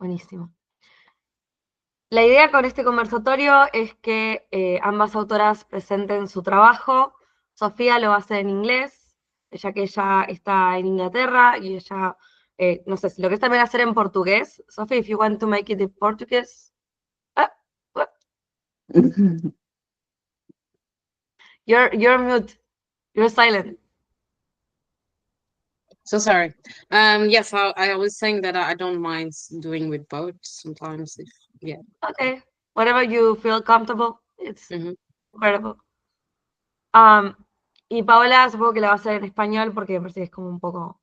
Buenísimo. La idea con este conversatorio es que ambas autoras presenten su trabajo. Sofía lo hace en inglés, ya que ella está en Inglaterra y ella, no sé, si lo querés también hacer en portugués. Sophie, if you want to make it in Portuguese. Ah, what? You're mute. You're silent. So sorry. Yes, I was saying that I don't mind doing with both sometimes. If yeah. Okay. Whatever you feel comfortable. It's Mhm. incredible. Y Paola supongo que la va a hacer en español porque me parece que es como un poco...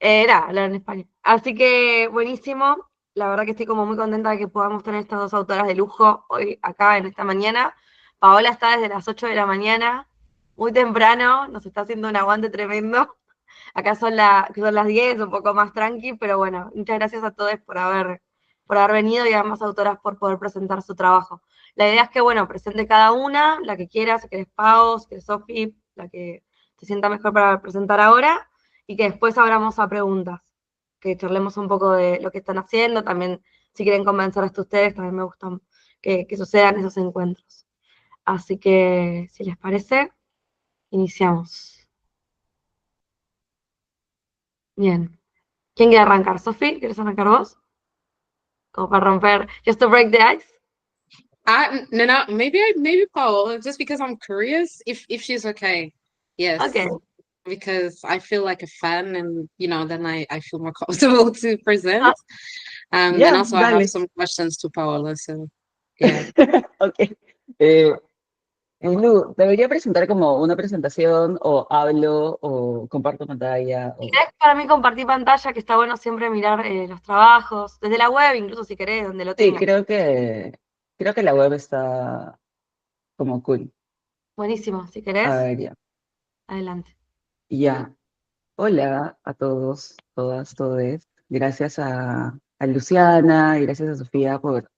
nada, hablar en español. Así que buenísimo. La verdad que estoy como muy contenta de que podamos tener estas dos autoras de lujo hoy acá en esta mañana. Paola está desde las 8 de la mañana, muy temprano, nos está haciendo un aguante tremendo. Acá son las 10, un poco más tranqui, pero bueno, muchas gracias a todos por haber venido y a ambas autoras por poder presentar su trabajo. La idea es que, bueno, presente cada una, la que quiera, si querés Pau, si querés Sofi, la que se sienta mejor para presentar ahora, y que después abramos a preguntas, que charlemos un poco de lo que están haciendo, también si quieren convencer a ustedes, también me gustan que sucedan esos encuentros. Así que, si les parece, iniciamos. Bien. ¿Quién quiere arrancar? ¿Sofi? ¿Quieres arrancar vos? Como para romper, just to break the ice. No, maybe Paul, just because I'm curious if she's okay. Yes. Okay. Because I feel like a fan and then I feel more comfortable to present. Then Ya, also I have dale. some questions to Paola, so yeah. Ok. Eh, Lu, ¿debería presentar como una presentación o hablo o comparto pantalla? Es para mí compartir pantalla, que está bueno siempre mirar los trabajos, desde la web, incluso si querés, donde lo Sí, tengas. creo que la web está como cool. Buenísimo, si A querés, ver, ya. adelante. Ya. Hola a todos, todas, todes. Gracias a Luciana y gracias a Sofía por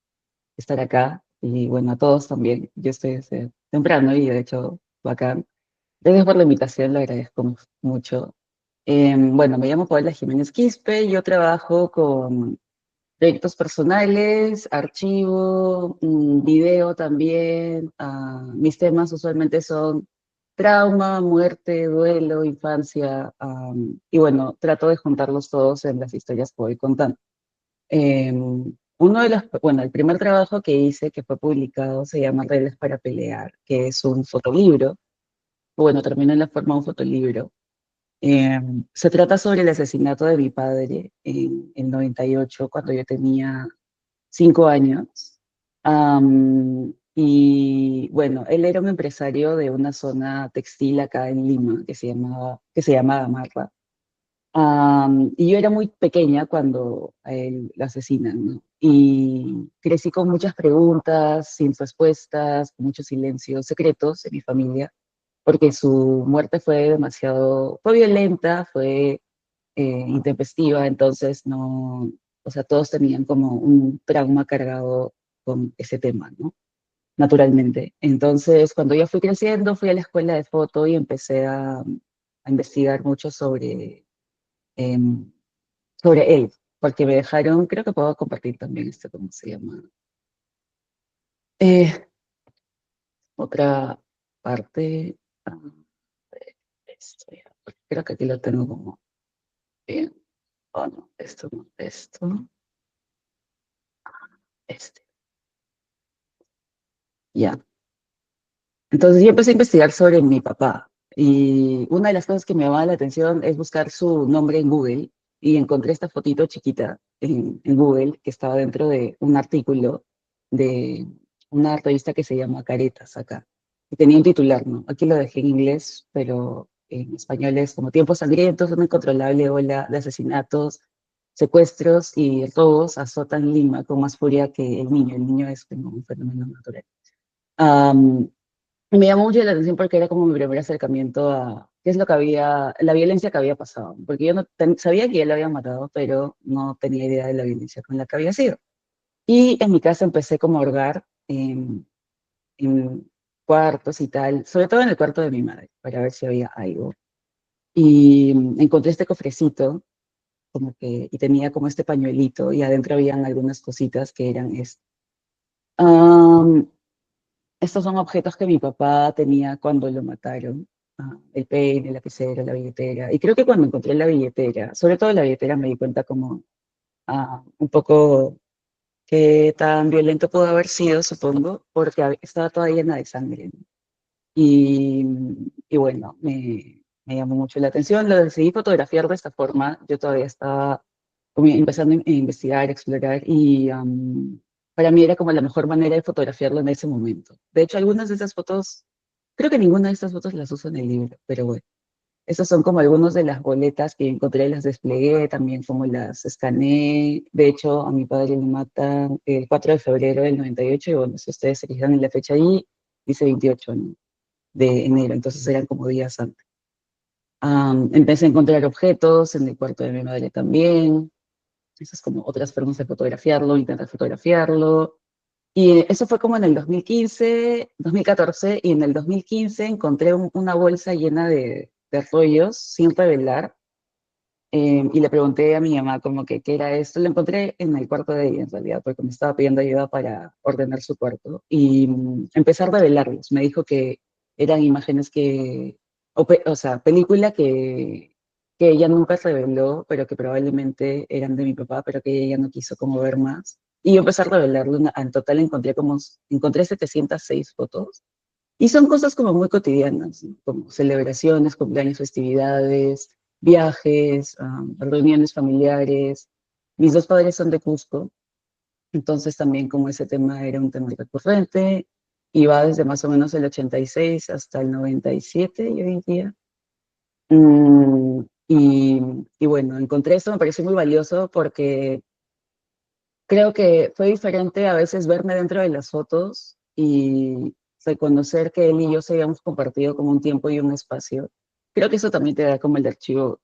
estar acá. Y bueno, a todos también. Yo estoy desde temprano y de hecho, bacán. Gracias por la invitación, lo agradezco mucho. Bueno, me llamo Paola Jiménez Quispe, yo trabajo con proyectos personales, archivo, video también. Mis temas usualmente son trauma, muerte, duelo, infancia, y bueno, trato de juntarlos todos en las historias que voy contando. Bueno, el primer trabajo que hice que fue publicado se llama Reglas para Pelear, que es un fotolibro. Bueno, termina en la forma de un fotolibro. Se trata sobre el asesinato de mi padre en el 98, cuando yo tenía 5 años. Y bueno, él era un empresario de una zona textil acá en Lima que se llama Gamarra. Y yo era muy pequeña cuando a él lo asesinan, ¿no? Y crecí con muchas preguntas, sin respuestas, con muchos silencios secretos en mi familia, porque su muerte fue violenta, fue intempestiva, entonces no, o sea, todos tenían como un trauma cargado con ese tema, ¿no? Naturalmente. Entonces, cuando yo fui creciendo, fui a la escuela de foto y empecé a investigar mucho em, sobre él, porque me dejaron, creo que puedo compartir también esto, ¿cómo se llama? Eh, Otra parte, esto ya, porque creo que aquí lo tengo como bien. Oh, no, esto no, este, ya. Entonces yo empecé a investigar sobre mi papá y una de las cosas que me llamaba la atención es buscar su nombre en Google y encontré esta fotito chiquita en Google que estaba dentro de un artículo de una revista que se llama Caretas acá. Y tenía un titular, ¿no? Aquí lo dejé en inglés, pero en español es como Tiempos sangrientos, una incontrolable ola de asesinatos, secuestros y robos azotan Lima con más furia que el niño. El niño es como un fenómeno natural. Me llamó mucho la atención porque era como mi primer acercamiento a qué es lo que la violencia que había pasado. Porque yo no sabía que él lo había matado, pero no tenía idea de la violencia con la que había sido. Y en mi casa empecé como a hurgar en cuartos y tal, sobre todo en el cuarto de mi madre, para ver si había algo. Y encontré este cofrecito como que, y tenía como este pañuelito, y adentro habían algunas cositas que eran esto. Estos son objetos que mi papá tenía cuando lo mataron. El peine, la lapicera, la billetera. Y creo que cuando encontré la billetera, sobre todo la billetera, me di cuenta como un poco qué tan violento pudo haber sido, supongo, porque estaba toda llena de sangre, ¿no? Y, y bueno, me llamó mucho la atención. Lo decidí fotografiar de esta forma. Yo todavía estaba como empezando a investigar, explorar, y para mí era como la mejor manera de fotografiarlo en ese momento. De hecho, algunas de esas fotos, creo que ninguna de estas fotos las uso en el libro, pero bueno. Esas son como algunas de las boletas que encontré, las desplegué, también como las escaneé. De hecho, a mi padre le matan el 4 de febrero del 98, y bueno, si ustedes se fijan en la fecha ahí, dice 28, ¿no? De enero, entonces eran como días antes. Empecé a encontrar objetos en el cuarto de mi madre también. Esas como otras formas de fotografiarlo, intentar fotografiarlo. Y eso fue como en el 2015, 2014, y en el 2015 encontré una bolsa llena de rollos sin revelar. Y le pregunté a mi mamá como que qué era esto. Lo encontré en el cuarto de ella, en realidad, porque me estaba pidiendo ayuda para ordenar su cuarto. Y empecé a revelarlos. Me dijo que eran imágenes o sea, película que ella nunca reveló, pero que probablemente eran de mi papá, pero que ella no quiso como ver más. Y yo empecé a revelarlo. En total encontré 706 fotos. Y son cosas como muy cotidianas, ¿no? Como celebraciones, cumpleaños, festividades, viajes, reuniones familiares. Mis dos padres son de Cusco, entonces también como ese tema era un tema recurrente, y va desde más o menos el 86 hasta el 97, yo diría. Y bueno, encontré esto, me pareció muy valioso porque creo que fue diferente a veces verme dentro de las fotos y reconocer que él y yo se habíamos compartido como un tiempo y un espacio. Creo que eso también te da como el archivo,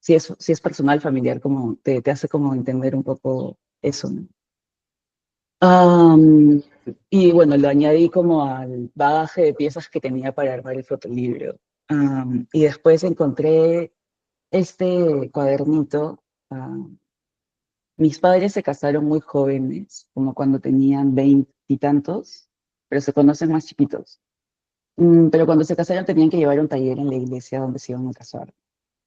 si es personal, familiar, como te hace como entender un poco eso, ¿no? Am, y bueno, lo añadí como al bagaje de piezas que tenía para armar el fotolibro. Y después encontré este cuadernito. Mis padres se casaron muy jóvenes, como cuando tenían 20 y tantos, pero se conocen más chiquitos. Pero cuando se casaron tenían que llevar un taller en la iglesia donde se iban a casar.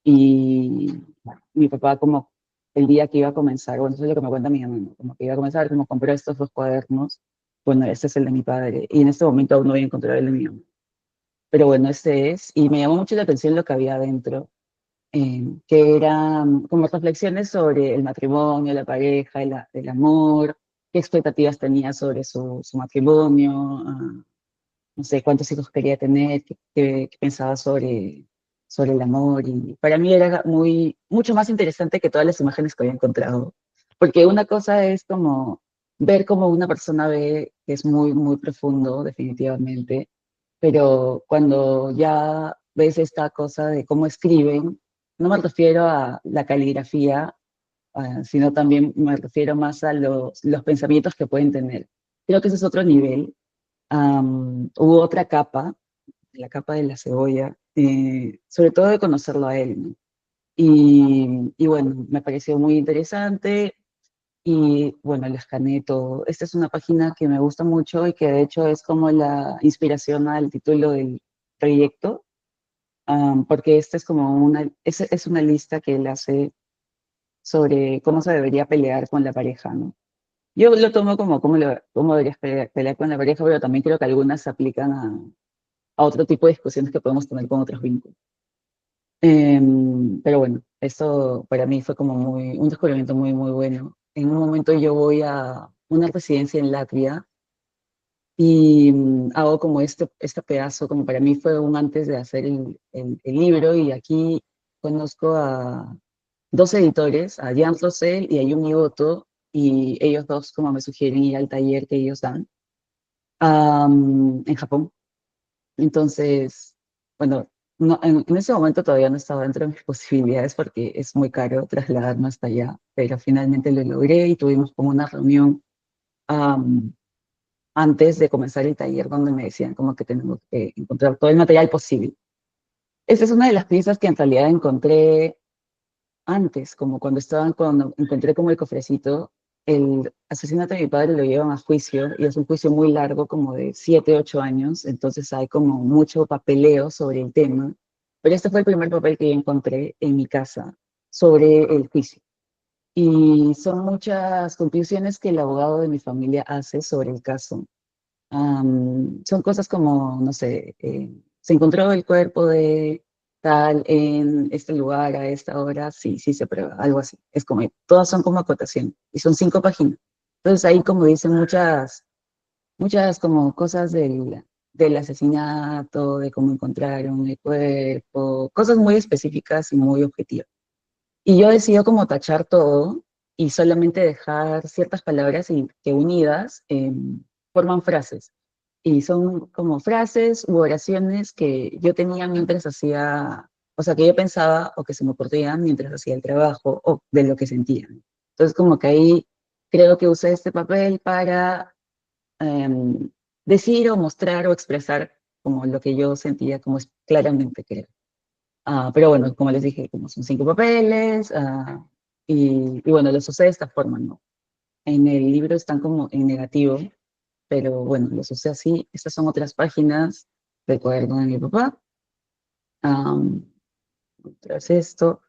Y bueno, mi papá como el día que iba a comenzar, bueno, eso es lo que me cuenta mi mamá, ¿no? Como que iba a comenzar, como compró estos dos cuadernos. Bueno, este es el de mi padre, y en este momento aún no voy a encontrar el de mi mamá. Pero bueno, este es, y me llamó mucho la atención lo que había adentro, que eran como reflexiones sobre el matrimonio, la pareja, el amor, qué expectativas tenía sobre su matrimonio, no sé cuántos hijos quería tener, qué pensaba sobre el amor. Y para mí era mucho más interesante que todas las imágenes que había encontrado. Porque una cosa es como ver cómo una persona ve, que es muy, muy profundo, definitivamente, pero cuando ya ves esta cosa de cómo escriben, no me refiero a la caligrafía, sino también me refiero más a los pensamientos que pueden tener. Creo que ese es otro nivel. Hubo otra capa, la capa de la cebolla, sobre todo de conocerlo a él, ¿no? Y bueno, me pareció muy interesante. Y bueno, lo escaneé todo. Esta es una página que me gusta mucho y que de hecho es como la inspiración al título del proyecto, porque esta es como es una lista que él hace sobre cómo se debería pelear con la pareja, ¿no? Yo lo tomo como cómo deberías pelear con la pareja, pero también creo que algunas se aplican a otro tipo de discusiones que podemos tener con otros vínculos. Pero bueno, eso para mí fue como un descubrimiento muy, muy bueno. En un momento yo voy a una residencia en Latvia y hago como este pedazo, como para mí fue un antes de hacer el libro, y aquí conozco a dos editores, a Jan Rosell y a Yumi Goto, y ellos dos como me sugieren ir al taller que ellos dan en Japón. Entonces, bueno, no, en ese momento todavía no estaba dentro de mis posibilidades porque es muy caro trasladarme hasta allá, pero finalmente lo logré y tuvimos como una reunión am, antes de comenzar el taller donde me decían como que tenemos que encontrar todo el material posible. Esa es una de las piezas que en realidad encontré antes, como cuando encontré como el cofrecito, el asesinato de mi padre lo llevan a juicio y es un juicio muy largo, como de 7, 8 años, entonces hay como mucho papeleo sobre el tema, pero este fue el primer papel que yo encontré en mi casa sobre el juicio. Y son muchas conclusiones que el abogado de mi familia hace sobre el caso. Son cosas como, no sé, se encontró el cuerpo de tal en este lugar a esta hora, sí, sí se prueba, algo así. Es como, todas son como acotación y son 5 páginas. Entonces ahí como dicen muchas como cosas del asesinato, de cómo encontraron el cuerpo, cosas muy específicas y muy objetivas. Y yo decido como tachar todo y solamente dejar ciertas palabras y que unidas forman frases. Y son como frases u oraciones que yo tenía mientras hacía, o sea, que yo pensaba o que se me ocurrían mientras hacía el trabajo o de lo que sentía. Entonces como que ahí creo que usé este papel para em, decir o mostrar o expresar como lo que yo sentía como es claramente creo. Pero bueno, como les dije, como son 5 papeles, y bueno, los usé de esta forma, ¿no? En el libro están como en negativo, pero bueno, los usé así. Estas son otras páginas del cuaderno de mi papá. Um, Tras esto.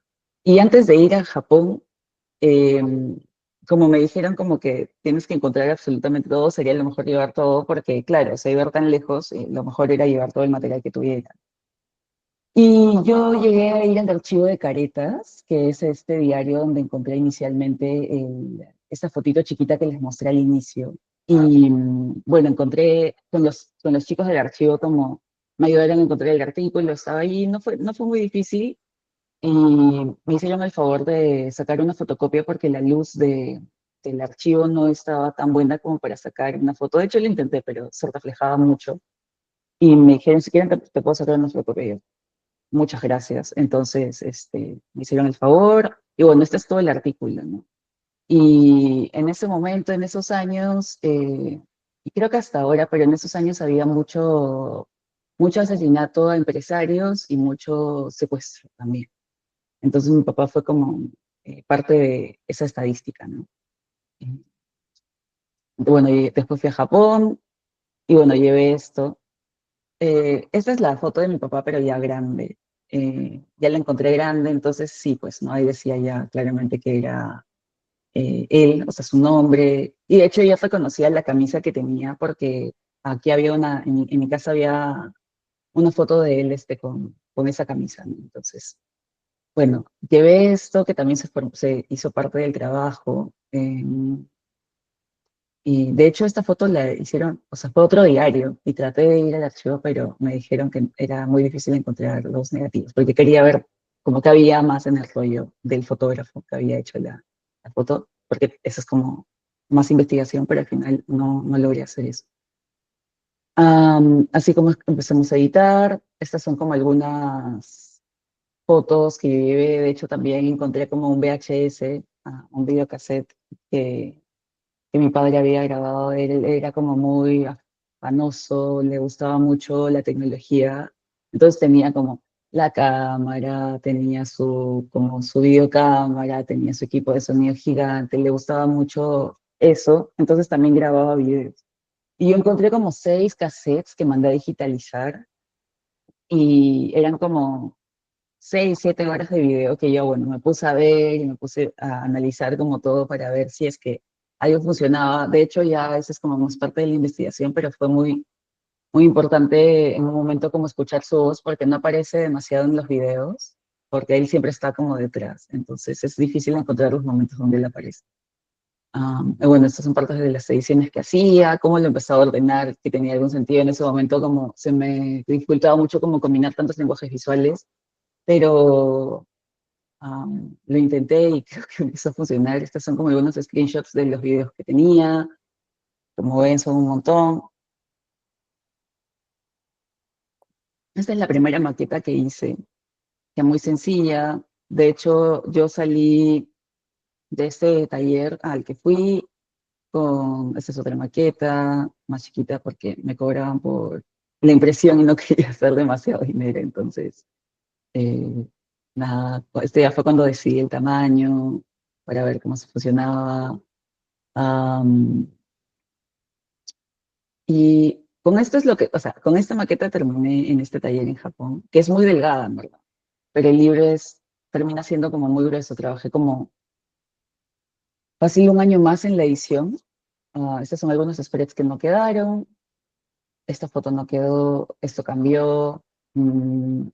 Y antes de ir a Japón, como me dijeron como que tienes que encontrar absolutamente todo, sería lo mejor llevar todo, porque claro, o sea, iba tan lejos, lo mejor era llevar todo el material que tuviera. Y yo llegué a ir al archivo de Caretas, que es este diario donde encontré inicialmente esta fotito chiquita que les mostré al inicio. Y bueno, encontré con los chicos del archivo como me ayudaron a encontrar el artículo, estaba ahí, no fue muy difícil. Y me hicieron el favor de sacar una fotocopia porque la luz del archivo no estaba tan buena como para sacar una foto. De hecho, lo intenté, pero se reflejaba mucho. Y me dijeron, si quieren, te puedo sacar una fotocopia. Muchas gracias. Entonces, me hicieron el favor y bueno, este es todo el artículo, ¿no? Y en ese momento, en esos años, y creo que hasta ahora, pero en esos años había mucho asesinato a empresarios y mucho secuestro también. Entonces mi papá fue como parte de esa estadística, ¿no? Y, bueno, y después fui a Japón y bueno, llevé esto. Esta es la foto de mi papá, pero ya grande. Ya la encontré grande, entonces sí, pues, ¿no? Ahí decía ya claramente que era él, o sea, su nombre. Y de hecho ya reconocía la camisa que tenía porque aquí había en mi casa había una foto de él con esa camisa, ¿no? Entonces, bueno, llevé esto que también se hizo parte del trabajo. Y de hecho esta foto la hicieron, o sea, fue otro diario y traté de ir al archivo, pero me dijeron que era muy difícil encontrar los negativos, porque quería ver como que había más en el rollo del fotógrafo que había hecho la foto, porque eso es como más investigación, pero al final no logré hacer eso. Así como empezamos a editar, estas son como algunas fotos que yo llevé, de hecho también encontré como un VHS, un videocassette que mi padre había grabado. Él era como muy afanoso, le gustaba mucho la tecnología, entonces tenía como la cámara, tenía como su videocámara, tenía su equipo de sonido gigante, le gustaba mucho eso, entonces también grababa videos. Y yo encontré como 6 cassettes que mandé a digitalizar y eran como 6, 7 horas de video que yo, bueno, me puse a ver y me puse a analizar como todo para ver si es que algo funcionaba. De hecho, ya eso es como más parte de la investigación, pero fue muy, muy importante en un momento como escuchar su voz porque no aparece demasiado en los videos, porque él siempre está como detrás. Entonces es difícil encontrar los momentos donde él aparece. Y bueno, estas son partes de las ediciones que hacía, cómo lo empezaba a ordenar, que tenía algún sentido en ese momento, como se me dificultaba mucho como combinar tantos lenguajes visuales, pero lo intenté y creo que empezó a funcionar. Estos son como algunos screenshots de los videos que tenía. Como ven, son un montón. Esta es la primera maqueta que hice, que es muy sencilla. De hecho, yo salí de este taller al que fui esta es otra maqueta, más chiquita porque me cobraban por la impresión y no quería hacer demasiado dinero. Entonces, eh, nada, este ya fue cuando decidí el tamaño para ver cómo se funcionaba. Am, y con esto es lo que, o sea, con esta maqueta terminé en este taller en Japón, que es muy delgada, en verdad, pero el libro termina siendo como muy grueso. Trabajé como casi un año más en la edición. Estos son algunos spreads que no quedaron, esta foto no quedó, esto cambió. mm,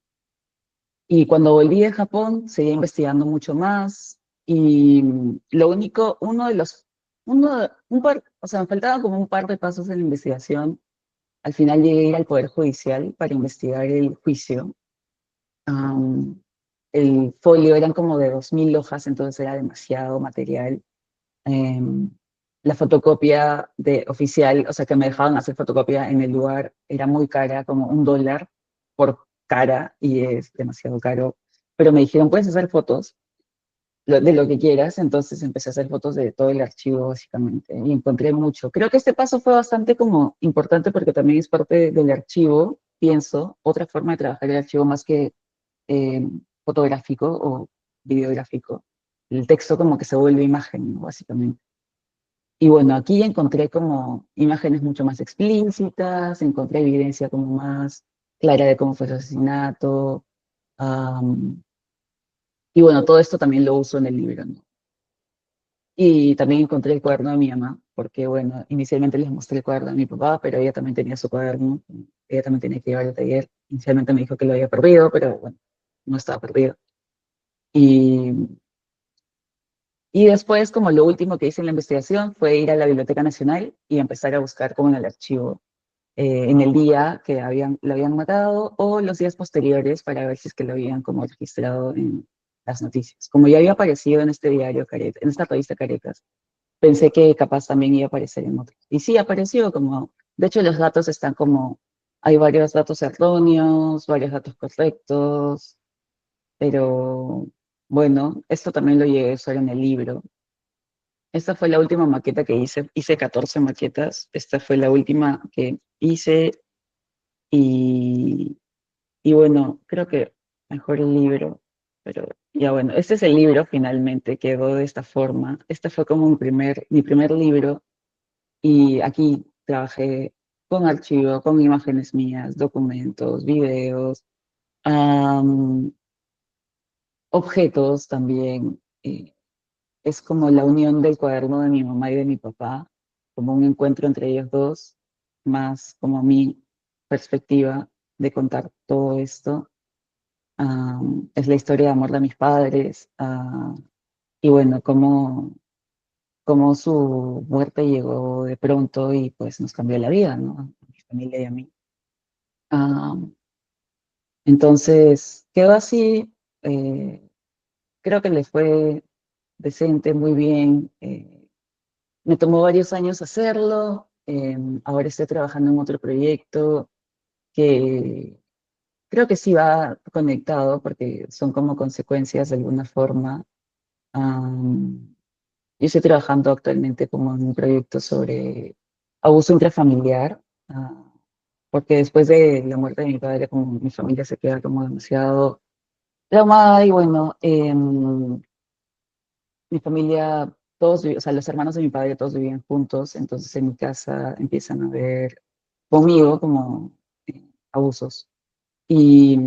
y cuando volví de Japón, seguí investigando mucho más. Y lo único, un par, o sea, me faltaban como un par de pasos en la investigación. Al final llegué a ir al Poder Judicial para investigar el juicio. Am, el folio eran como de 2000 hojas, entonces era demasiado material. Em, la fotocopia oficial, o sea, que me dejaban hacer fotocopia en el lugar, era muy cara, como $1 por cara, y es demasiado caro. Pero me dijeron, puedes hacer fotos de lo que quieras, entonces empecé a hacer fotos de todo el archivo, básicamente, y encontré mucho. Creo que este paso fue bastante como importante porque también es parte del archivo, pienso, otra forma de trabajar el archivo más que fotográfico o videográfico. El texto como que se vuelve imagen, ¿no? Básicamente. Y bueno, aquí encontré como imágenes mucho más explícitas, encontré evidencia como más clara de cómo fue su asesinato. am, y bueno, todo esto también lo uso en el libro, ¿no? Y también encontré el cuaderno de mi mamá, porque bueno, inicialmente les mostré el cuaderno de mi papá, pero ella también tenía su cuaderno, ella también tenía que llevar al taller. Inicialmente me dijo que lo había perdido, pero bueno, no estaba perdido. Y Y después, como lo último que hice en la investigación fue ir a la Biblioteca Nacional y empezar a buscar como en el archivo, en el día que lo habían matado o los días posteriores para ver si es que lo habían como registrado en las noticias. Como ya había aparecido en este diario Caretas, en esta revista Caretas, pensé que capaz también iba a aparecer en otros. Y sí, apareció como, de hecho los datos están como, hay varios datos erróneos, varios datos correctos, pero bueno, esto también lo llegué a usar en el libro. Esta fue la última maqueta que hice. Hice 14 maquetas. Esta fue la última que hice. Y, y bueno, creo que mejor el libro. Pero ya bueno, este es el libro finalmente. Quedó de esta forma. Este fue como mi primer libro. Y aquí trabajé con archivo, con imágenes mías, documentos, videos, am, objetos también. Es como la unión del cuaderno de mi mamá y de mi papá, como un encuentro entre ellos dos, más como mi perspectiva de contar todo esto. Es la historia de amor de mis padres, y bueno, cómo su muerte llegó de pronto y pues nos cambió la vida, ¿no? A mi familia y a mí. Ah, entonces, quedó así. Creo que le fue decente, muy bien. Me tomó varios años hacerlo. Ahora estoy trabajando en otro proyecto que creo que sí va conectado porque son como consecuencias de alguna forma. Am, yo estoy trabajando actualmente como en un proyecto sobre abuso intrafamiliar, porque después de la muerte de mi padre, como mi familia se queda como demasiado traumada y bueno, mi familia, o sea, los hermanos de mi padre todos vivían juntos, entonces en mi casa empiezan a ver conmigo como abusos y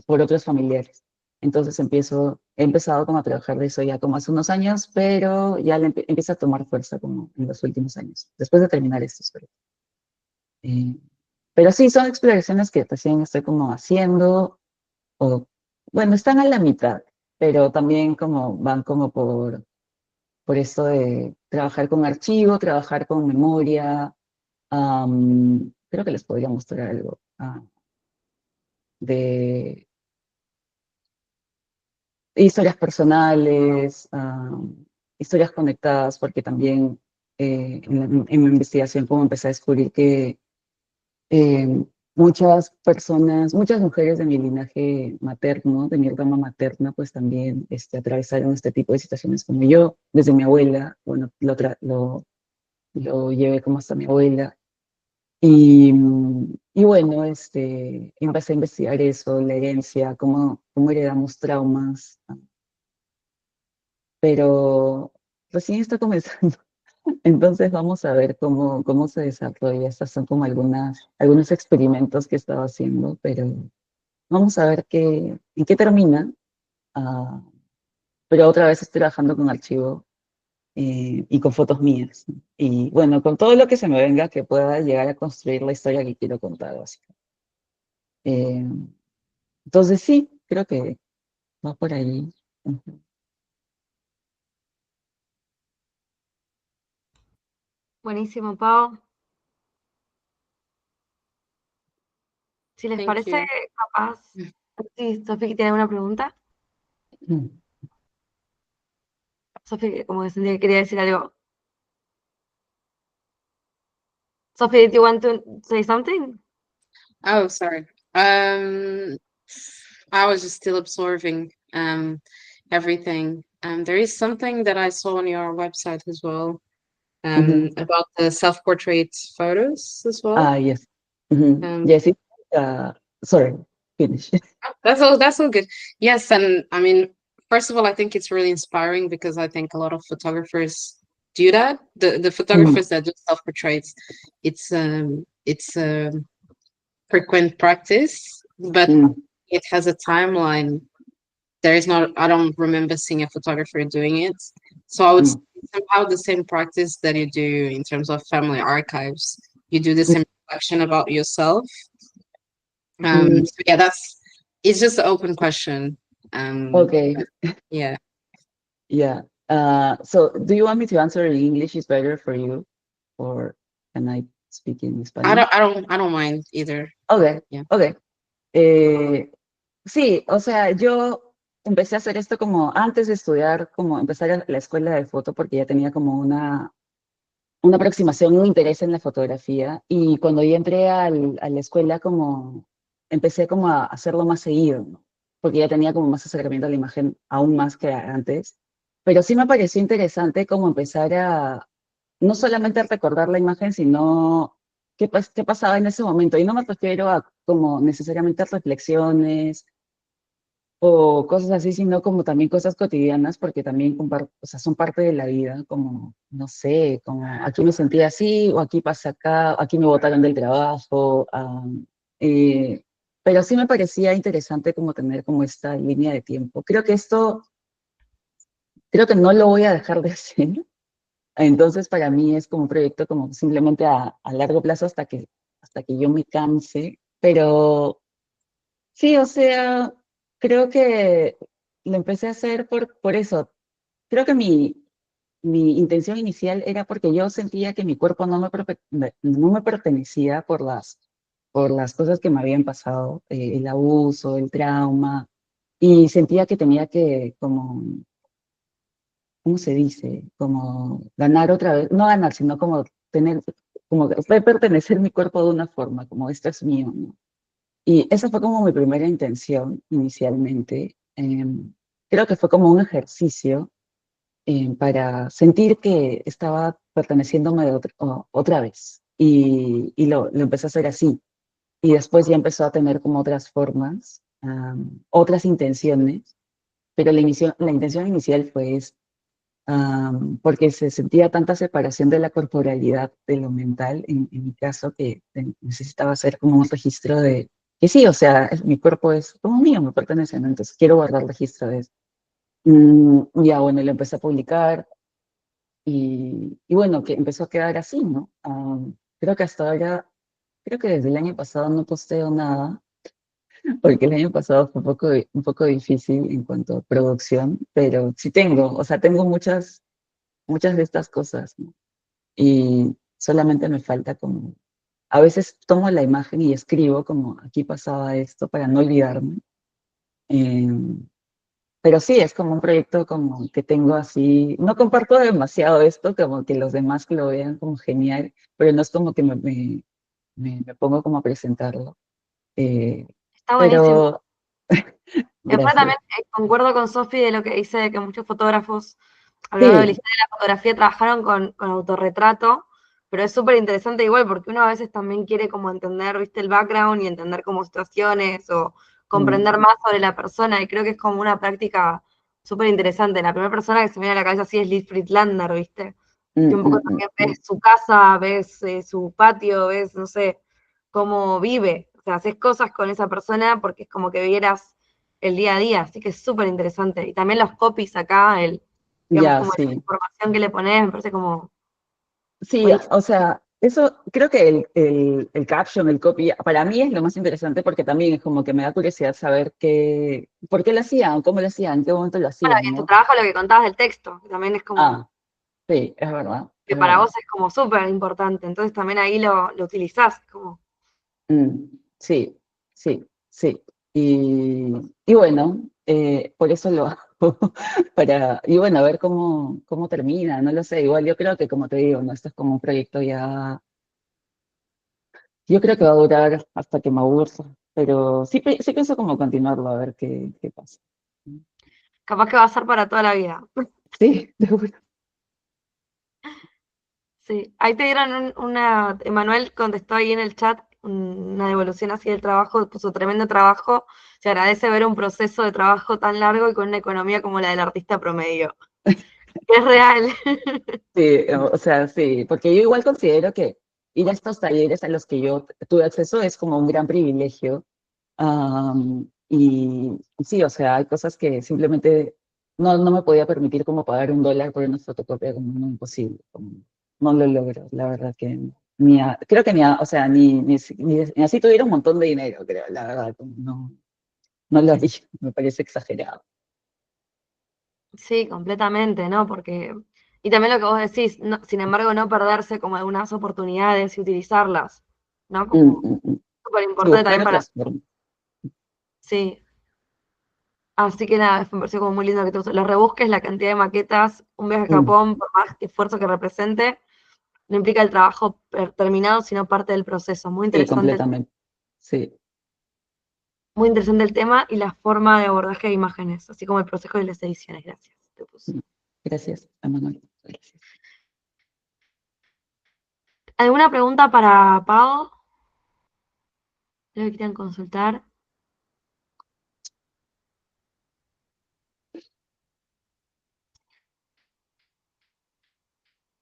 por otros familiares. Entonces he empezado como a trabajar de eso ya como hace unos años, pero ya empieza a tomar fuerza como en los últimos años, después de terminar esto, espero. Eh, pero sí, son exploraciones que recién estoy como haciendo, o bueno, están a la mitad, pero también como van como por esto de trabajar con archivo, trabajar con memoria. Creo que les podría mostrar algo de historias personales, historias conectadas, porque también en mi investigación como empecé a descubrir que eh, muchas personas, muchas mujeres de mi linaje materno, de mi rama materna, pues también atravesaron este tipo de situaciones como yo, desde mi abuela, bueno, lo llevé como hasta mi abuela. Y bueno, empecé a investigar eso, la herencia, cómo heredamos traumas, pero recién está comenzando. Entonces vamos a ver cómo se desarrolla. Estas son como algunos experimentos que he estado haciendo, pero vamos a ver en qué termina. Ah, pero otra vez estoy trabajando con archivo y con fotos mías, ¿no? Y bueno, con todo lo que se me venga que pueda llegar a construir la historia que quiero contar, básicamente. Eh, entonces sí, creo que va por ahí. Ujú. Buenísimo, Pau. Si les Thank parece, you. capaz. Sí, Sofi, ¿tiene alguna pregunta? Mm. Sofi, como que sentía que quería decir algo. Sofi, did you want to say something? Oh, sorry. Um, I was just still absorbing everything. There is something that I saw on your website as well, Mhm. about the self-portrait photos as well. Ah, yes. Mhm. Um, Yes, sorry, finish. that's all good. Yes, and I mean, first of all, I think it's really inspiring because I think a lot of photographers do that. The Mm, photographers that do self-portraits, it's frequent practice, but mm, it has a timeline. There is not, I don't remember seeing a photographer doing it. So I would say mm, somehow the same practice that you do in terms of family archives. You do the mm, same reflection about yourself. mm. So yeah, it's just an open question. Okay, But yeah. yeah. So do you want me to answer in English is better for you, or can I speak in Spanish? I don't mind either. Okay, Yeah. okay. Sí, o sea, yo empecé a hacer esto como antes de estudiar, como empezar la escuela de foto, porque ya tenía como una aproximación, un interés en la fotografía. Y cuando yo entré a la escuela, como empecé como a hacerlo más seguido, ¿no? Porque ya tenía como más acercamiento a la imagen, aún más que antes. Pero sí me pareció interesante como empezar a no solamente a recordar la imagen, sino qué pasaba en ese momento. Y no me refiero a como necesariamente a reflexiones o cosas así, sino como también cosas cotidianas, porque también o sea, son parte de la vida, como, no sé, como aquí me sentí así, o aquí pasa acá, aquí me botaron del trabajo, eh, pero sí me parecía interesante como tener como esta línea de tiempo. Creo que no lo voy a dejar de hacer, entonces para mí es como un proyecto como simplemente a largo plazo hasta que yo me canse, pero sí, o sea, creo que lo empecé a hacer por eso. Creo que mi intención inicial era porque yo sentía que mi cuerpo no me pertenecía por las cosas que me habían pasado, el abuso, el trauma, y sentía que tenía que, como, ¿cómo se dice? Como ganar otra vez, no ganar, sino como tener, como pertenecer mi cuerpo de una forma, como esto es mío, ¿no? Y esa fue como mi primera intención inicialmente. Creo que fue como un ejercicio para sentir que estaba perteneciéndome otra vez. Y lo empecé a hacer así. Y después ya empezó a tener como otras formas, otras intenciones, pero la intención inicial fue esta, porque se sentía tanta separación de la corporalidad de lo mental, en mi caso, que necesitaba hacer como un registro de que sí, o sea, mi cuerpo es como mío, me pertenece, ¿no? Entonces quiero guardar registro de eso. Ya, bueno, lo empecé a publicar y bueno, que empezó a quedar así, ¿no? Creo que hasta ahora, creo que desde el año pasado no posteo nada, porque el año pasado fue un poco difícil en cuanto a producción, pero sí tengo, o sea, tengo muchas de estas cosas, ¿no? Y solamente me falta como, a veces tomo la imagen y escribo como aquí pasaba esto para no olvidarme. Eh, pero sí, es como un proyecto como que tengo así, no comparto demasiado esto, como que los demás lo vean como genial, pero no es como que me pongo como a presentarlo. Eh, Está buenísimo. pero Y aparte gracias. también concuerdo con Sofi de lo que dice de que muchos fotógrafos a lo largo de la Sí, historia de la fotografía trabajaron con autorretrato, pero es súper interesante igual porque uno a veces también quiere como entender, viste, el background y entender como situaciones o comprender más sobre la persona y creo que es como una práctica súper interesante. La primera persona que se me viene a la cabeza así es Liz Friedlander, viste, que un poco también ves su casa, ves su patio, ves, no sé, cómo vive, o sea, haces cosas con esa persona porque es como que vieras el día a día, así que es súper interesante. Y también los copies acá, digamos, Ya, como la sí. información que le pones, me parece como Sí, buenísimo. o sea, eso creo que el caption, el copy, para mí es lo más interesante porque también es como que me da curiosidad saber por qué lo hacían, cómo lo hacían, en qué momento lo Bueno, hacían, y en tu ¿no? trabajo lo que contabas del texto, que también es como, Ah, sí, es verdad, que es para verdad. vos es como súper importante, entonces también ahí lo utilizás, como, Mm, sí, sí, sí. Y bueno, por eso lo hago, y bueno, a ver cómo termina, no lo sé, igual yo creo que como te digo, ¿no? Esto es como un proyecto ya, yo creo que va a durar hasta que me aburra, pero sí, sí pienso como continuarlo, a ver qué pasa. capaz que va a ser para toda la vida. Sí, seguro. Sí, ahí te dieron Emanuel contestó ahí en el chat una devolución así del trabajo, puso tremendo trabajo, se agradece ver un proceso de trabajo tan largo y con una economía como la del artista promedio. Es real. Sí, o sea, sí, porque yo igual considero que ir a estos talleres a los que yo tuve acceso es como un gran privilegio. Y sí, o sea, hay cosas que simplemente no me podía permitir como pagar $1 por una fotocopia como no, imposible, como no lo logro, la verdad que creo que o sea, ni así tuviera un montón de dinero, creo, la verdad, como no lo haría, me parece exagerado. Sí, completamente, ¿no? Porque, y también lo que vos decís, sin embargo, no perderse como algunas oportunidades y utilizarlas, ¿no? Mm, Como mm, mm. súper Sí, importante buscar también para, otras formas. sí. Así que nada, me pareció como muy lindo que los rebusques, la cantidad de maquetas, un viaje a Mm, Japón, por más esfuerzo que represente, no implica el trabajo terminado, sino parte del proceso. sí, completamente. Sí. Muy interesante el tema y la forma de abordaje de imágenes, así como el proceso de las ediciones. Gracias. Te puse. Mm. Gracias, Emanuel. Gracias. ¿Alguna pregunta para Pau? Creo que quieran consultar.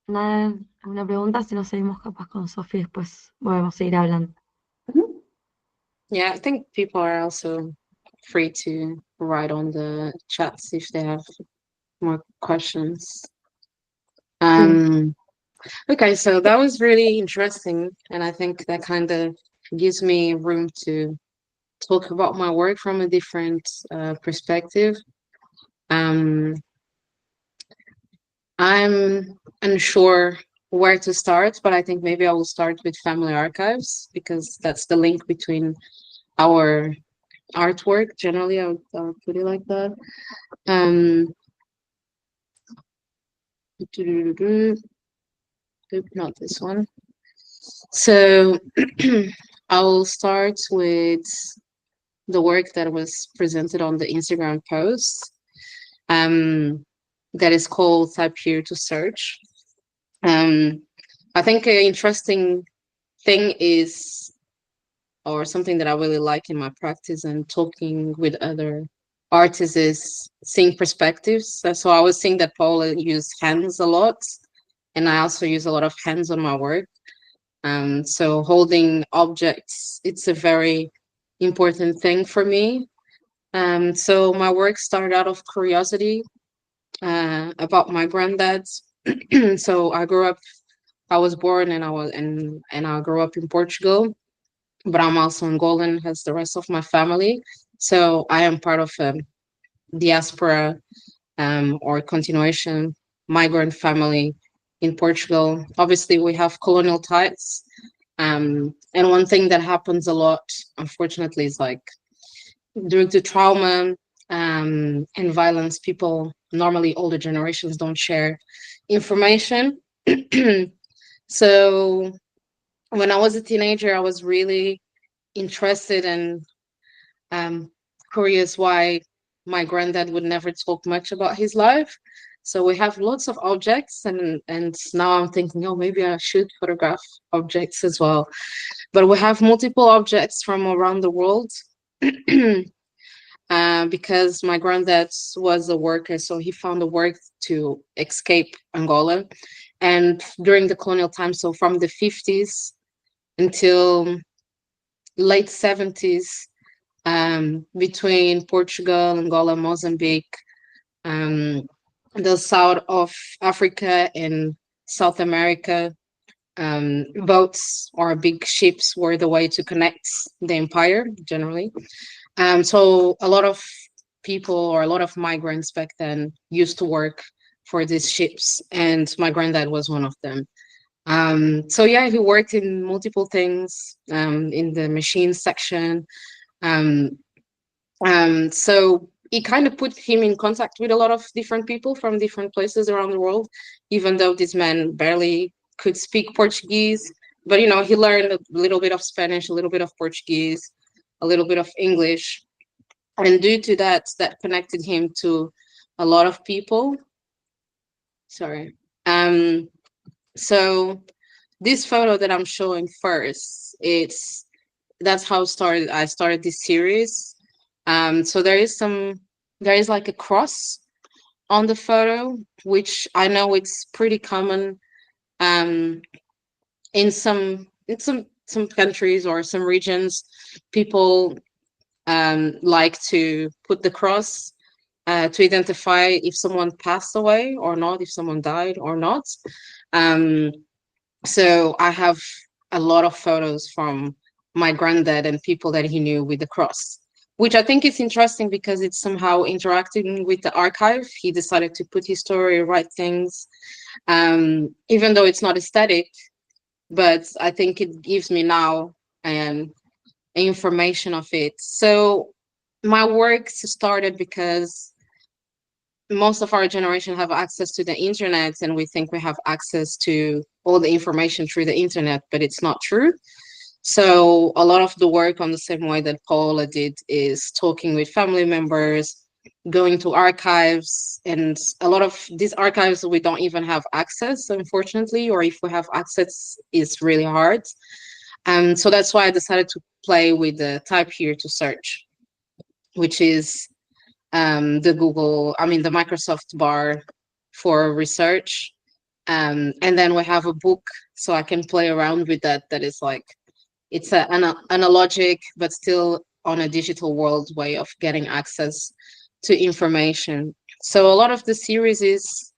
Nada, ¿alguna pregunta? Si no seguimos capaz con Sofía, después podemos seguir hablando. Ujú. Yeah, I think people are also free to write on the chats if they have more questions. Sí. Okay, so that was really interesting, and I think that kind of gives me room to talk about my work from a different perspective. Um, I'm unsure where to start, but I think maybe I will start with Family Archives because that's the link between our artwork. Generally, I would put it like that. Um, not this one. So I'll start with the work that was presented on the Instagram post. That is called Type Here to Search. I think an interesting thing is, or something that I really like in my practice and talking with other artists, is seeing perspectives. So I was seeing that Paula used hands a lot, and I also use a lot of hands on my work. So holding objects, it's a very important thing for me. So my work started out of curiosity about my granddad. So I was born and I grew up in Portugal, but I'm also Angolan as the rest of my family. So I am part of a diaspora or continuation migrant family in Portugal. Obviously, we have colonial ties. And one thing that happens a lot, unfortunately, is like due to trauma and violence, people normally older generations don't share information. So when I was a teenager, I was really interested and um, curious why my granddad would never talk much about his life. So we have lots of objects, and now I'm thinking, oh, maybe I should photograph objects as well. But we have multiple objects from around the world. Because my granddad was a worker, so he found a work to escape Angola. And during the colonial time, so from the 50s until late 70s, between Portugal, Angola, Mozambique, the south of Africa and South America, boats or big ships were the way to connect the empire generally. So a lot of people or a lot of migrants back then used to work for these ships, and my granddad was one of them. So yeah, he worked in multiple things, in the machine section. Um, so it kind of put him in contact with a lot of different people from different places around the world, even though this man barely could speak Portuguese. But you know, he learned a little bit of Spanish, a little bit of Portuguese, a little bit of English, and due to that, that connected him to a lot of people. Sorry. So this photo that I'm showing first, that's how I started this series. So there is like a cross on the photo, which I know it's pretty common in some countries or some regions. People like to put the cross to identify if someone passed away or not, if someone died or not. So I have a lot of photos from my granddad and people that he knew with the cross, which I think is interesting because it's somehow interacting with the archive. He decided to put his story, write things, even though it's not aesthetic, but I think it gives me now information of it. So my work started because most of our generation have access to the internet, and we think we have access to all the information through the internet, but it's not true. So a lot of the work, on the same way that Paola did, is talking with family members, going to archives, and a lot of these archives we don't even have access, unfortunately, or if we have access, it's really hard. So that's why I decided to play with the type here to search, which is the Microsoft bar for research. And then we have a book, so I can play around with that. That is like, it's an analogic, but still on a digital world way of getting access to information. So a lot of the series is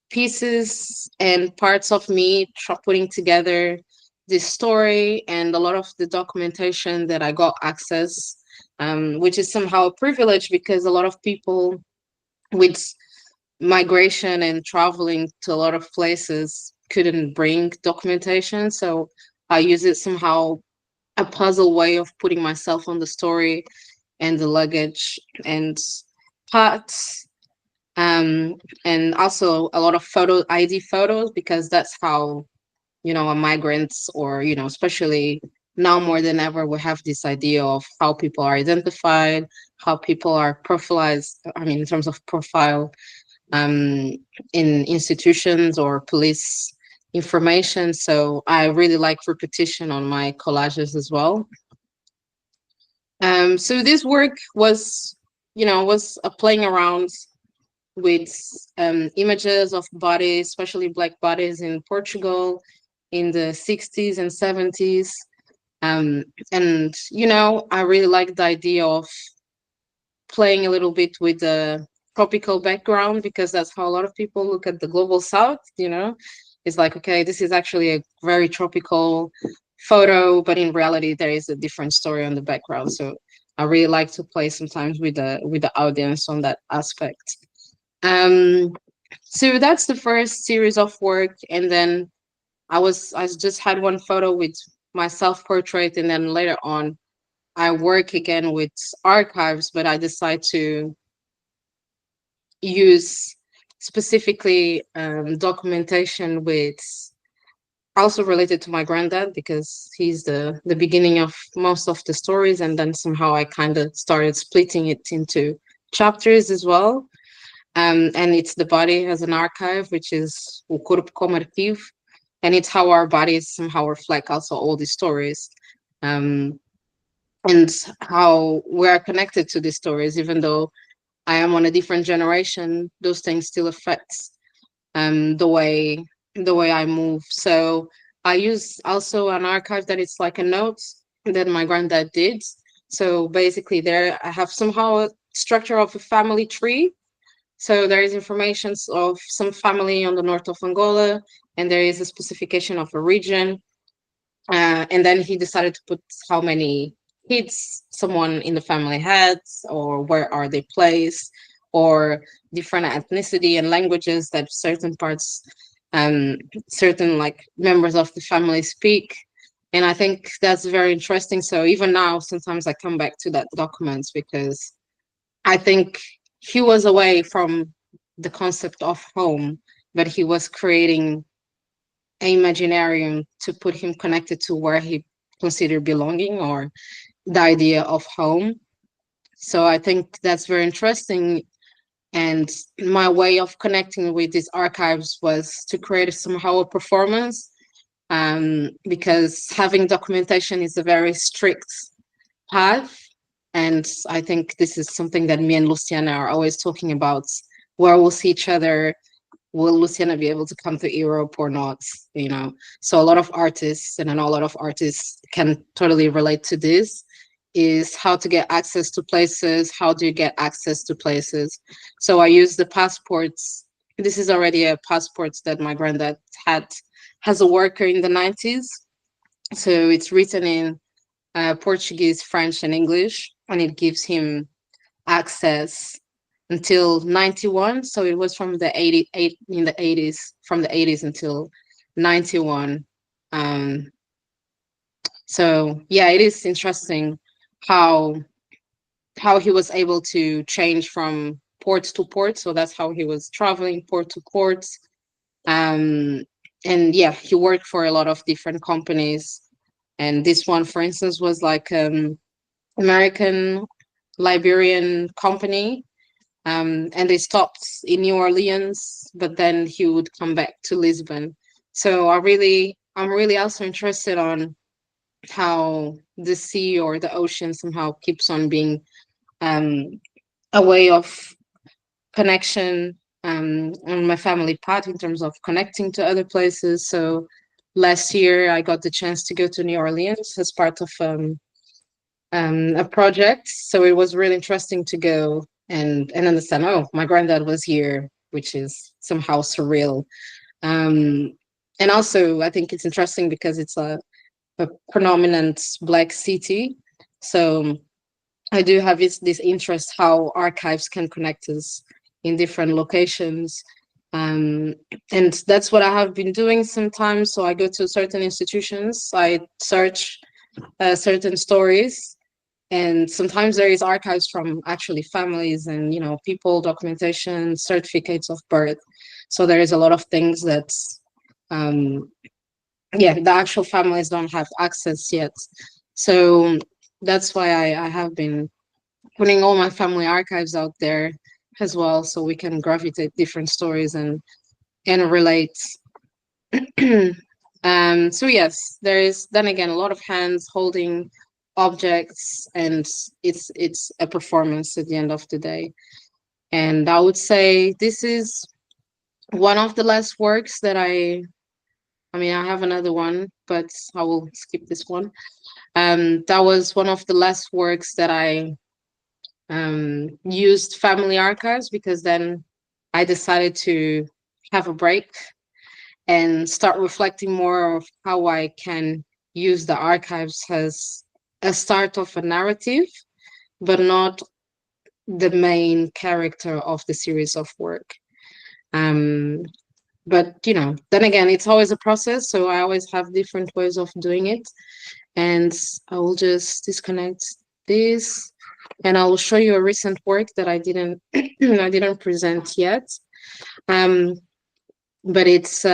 pieces and parts of me putting together this story, and a lot of the documentation that I got access, which is somehow a privilege because a lot of people with migration and traveling to a lot of places couldn't bring documentation. So I use it somehow a puzzle way of putting myself on the story and the luggage and parts. And also a lot of ID photos, because that's how, a migrants, or, especially now more than ever, we have this idea of how people are identified, how people are profilized, in terms of profile, in institutions or police information. So I really like repetition on my collages as well. So this work was a playing around with images of bodies, especially Black bodies in Portugal in the 60s and 70s. And, I really like the idea of playing a little bit with the tropical background, because that's how a lot of people look at the global south. It's like, okay, this is actually a very tropical photo, but in reality there is a different story on the background. So I really like to play sometimes with the audience on that aspect. So that's the first series of work, and then I just had one photo with my self-portrait, and then later on I work again with archives, but I decide to use specifically documentation with also related to my granddad, because he's the beginning of most of the stories, and then somehow I kind of started splitting it into chapters as well. And it's the body as an archive, which is o corpo como arquivo, and it's how our bodies somehow reflect also all these stories, and how we're connected to these stories. Even though I am on a different generation, those things still affect the way I move. So I use also an archive that it's like a note that my granddad did. So basically, there I have somehow a structure of a family tree. So there is information of some family on the north of Angola, and there is a specification of a region. And then he decided to put how many kids someone in the family had, or where are they placed, or different ethnicity and languages that certain parts, certain like members of the family speak. And I think that's very interesting. So even now, sometimes I come back to that document because I think he was away from the concept of home, but he was creating an imaginarium to put him connected to where he considered belonging, or the idea of home. So I think that's very interesting. And my way of connecting with these archives was to create somehow a performance, because having documentation is a very strict path. And I think this is something that me and Luciana are always talking about, where we'll see each other. Will Luciana be able to come to Europe or not? You know, so a lot of artists, and I know a lot of artists can totally relate to this, is how to get access to places. How do you get access to places? So I use the passports. This is already a passport that my granddad had, has a worker in the 90s. So it's written in Portuguese, French, and English, and it gives him access until 91. So it was from the 88 in the 80s, from the 80s until 91. So yeah, it is interesting how he was able to change from port to port. So that's how he was traveling port to port. And yeah, he worked for a lot of different companies. And this one, for instance, was like American Liberian company. And they stopped in New Orleans, but then he would come back to Lisbon. So I'm really also interested on how the sea or the ocean somehow keeps on being a way of connection, on my family part, in terms of connecting to other places. So last year I got the chance to go to New Orleans as part of a project. So it was really interesting to go and understand, oh, my granddad was here, which is somehow surreal. And also I think it's interesting because it's a predominant Black city. So I do have this interest how archives can connect us in different locations. And that's what I have been doing sometimes. So I go to certain institutions, I search certain stories, and sometimes there is archives from actually families and, you know, people, documentation, certificates of birth. So there is a lot of things that yeah, the actual families don't have access yet. So that's why I have been putting all my family archives out there as well, so we can gravitate different stories and relate. So yes, there is then again a lot of hands holding objects, and it's a performance at the end of the day. And I would say this is one of the last works that I mean, I have another one, but I will skip this one. That was one of the last works that I used family archives, because then I decided to have a break and start reflecting more of how I can use the archives as a start of a narrative, but not the main character of the series of work. But you know, then again, it's always a process, so I always have different ways of doing it. And I will just disconnect this, and I will show you a recent work that I didn't I didn't present yet. But it's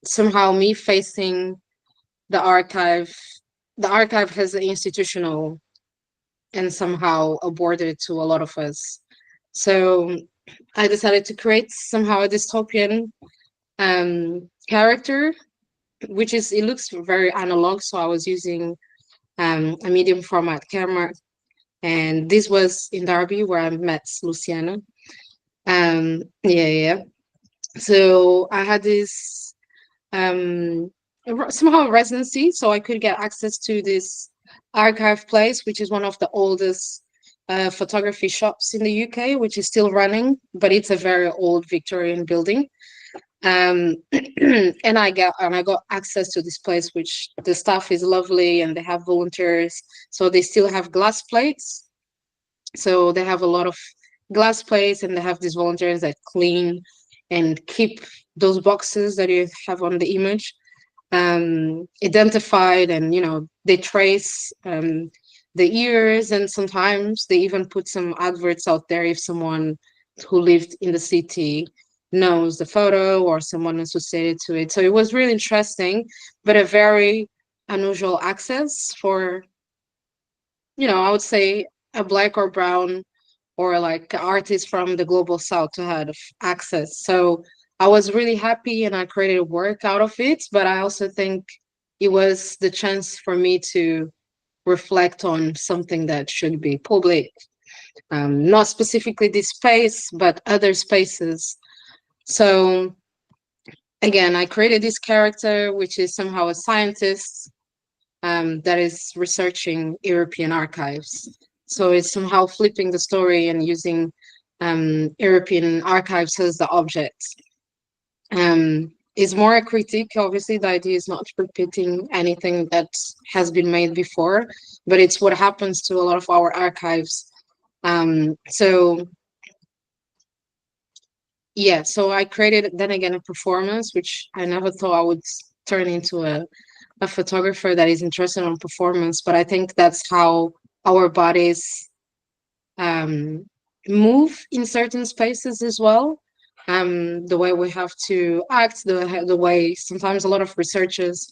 somehow me facing the archive. The archive has an institutional and somehow a border to a lot of us. So I decided to create somehow a dystopian character, which is, it looks very analog. So I was using a medium format camera, and this was in Derby where I met Luciana. Yeah. So I had this somehow residency, so I could get access to this archive place, which is one of the oldest photography shops in the UK, which is still running, but it's a very old Victorian building. And I got access to this place, which the staff is lovely and they have volunteers, so they still have glass plates. So they have a lot of glass plates, and they have these volunteers that clean and keep those boxes that you have on the image identified, and they trace the years, and sometimes they even put some adverts out there if someone who lived in the city knows the photo or someone associated to it. So it was really interesting, but a very unusual access for, I would say, a black or brown or like artists from the global south to have access. So I was really happy and I created work out of it, but I also think it was the chance for me to reflect on something that should be public. Not specifically this space, but other spaces. So again, I created this character, which is somehow a scientist that is researching European archives. So it's somehow flipping the story and using European archives as the object. Is more a critique. Obviously, the idea is not repeating anything that has been made before, but it's what happens to a lot of our archives. So yeah, so I created then again a performance, which I never thought I would turn into a photographer that is interested in performance, but I think that's how our bodies move in certain spaces as well. The way we have to act, the way sometimes a lot of researchers